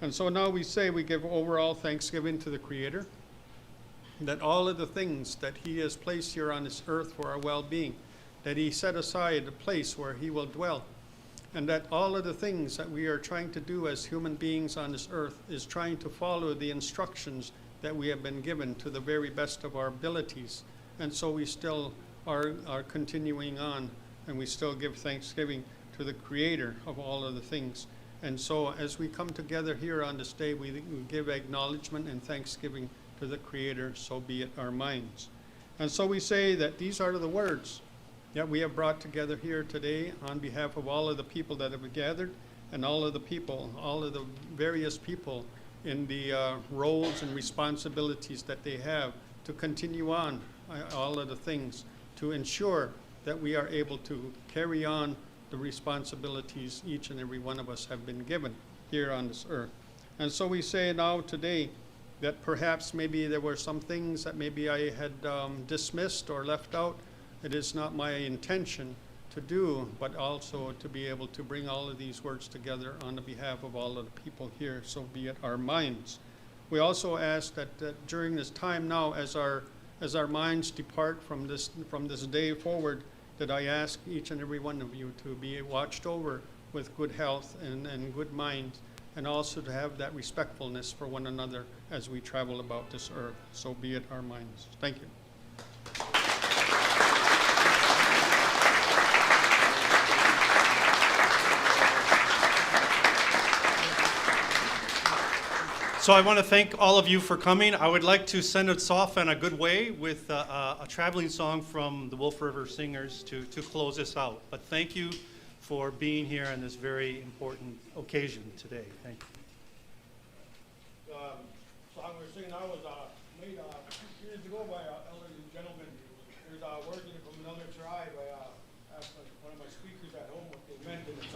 And so now we say we give overall thanksgiving to the Creator, that all of the things that he has placed here on this earth for our well-being, that he set aside a place where he will dwell, and that all of the things that we are trying to do as human beings on this earth is trying to follow the instructions that we have been given to the very best of our abilities. And so we still are continuing on, and we still give thanksgiving to the Creator of all of the things. And so as we come together here on this day, we give acknowledgement and thanksgiving to the Creator, so be it our minds. And so we say that these are the words that we have brought together here today on behalf of all of the people that have gathered, and all of the people, all of the various people in the roles and responsibilities that they have to continue on all of the things to ensure that we are able to carry on the responsibilities each and every one of us have been given here on this earth. And so we say now today that perhaps maybe there were some things that maybe I had dismissed or left out. It is not my intention to do, but also to be able to bring all of these words together on the behalf of all of the people here, so be it our minds. We also ask that during this time now, as our minds depart from this day forward, that I ask each and every one of you to be watched over with good health and good mind, and also to have that respectfulness for one another as we travel about this earth. So be it our minds. Thank you. So I want to thank all of you for coming. I would like to send us off in a good way with a traveling song from the Wolf River Singers to close this out. But thank you for being here on this very important occasion today. Thank you. The song we're singing now was made years ago by an elderly gentleman. There's words in it from another tribe. I asked one of my speakers at home what they meant, and it's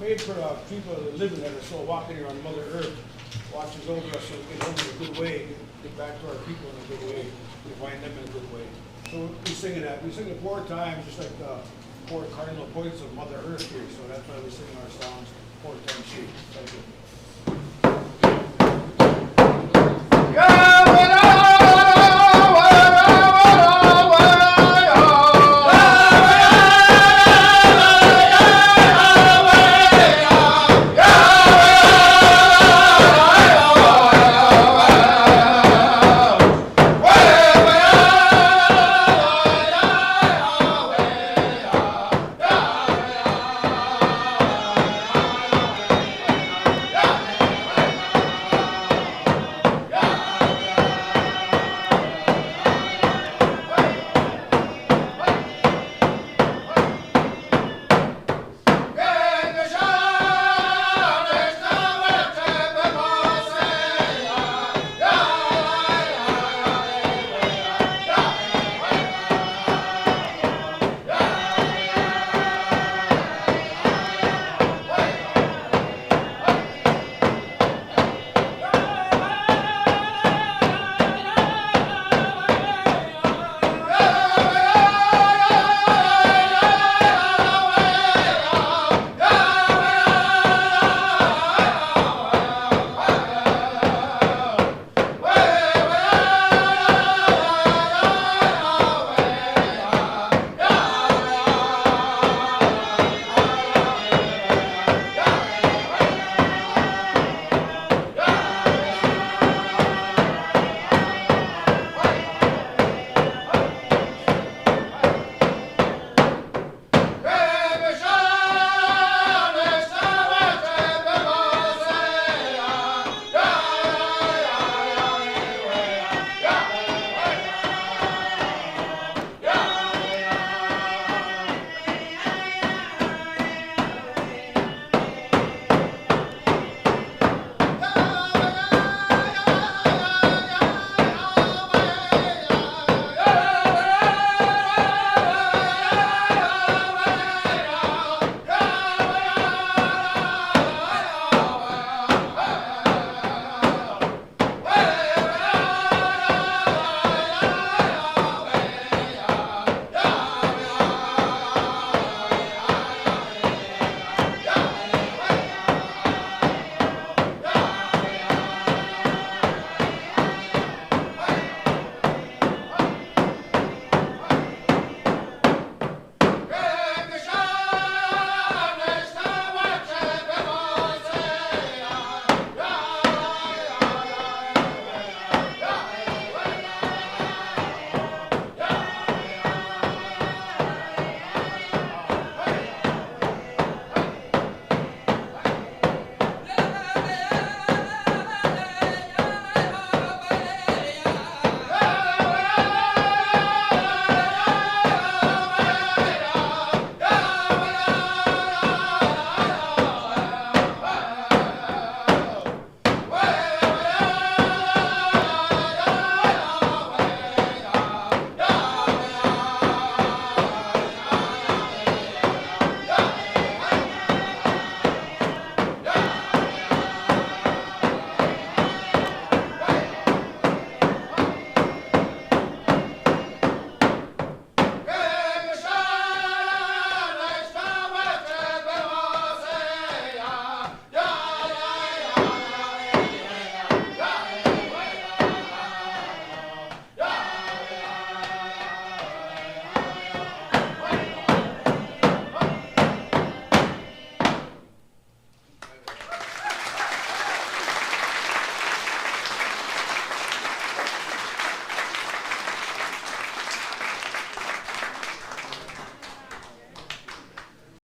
made for people that live in that are still walking here on Mother Earth. Watches over us so we get home in a good way, get back to our people in a good way, we find them in a good way. So we sing it 4 times, just like the 4 cardinal points of Mother Earth here. So that's why we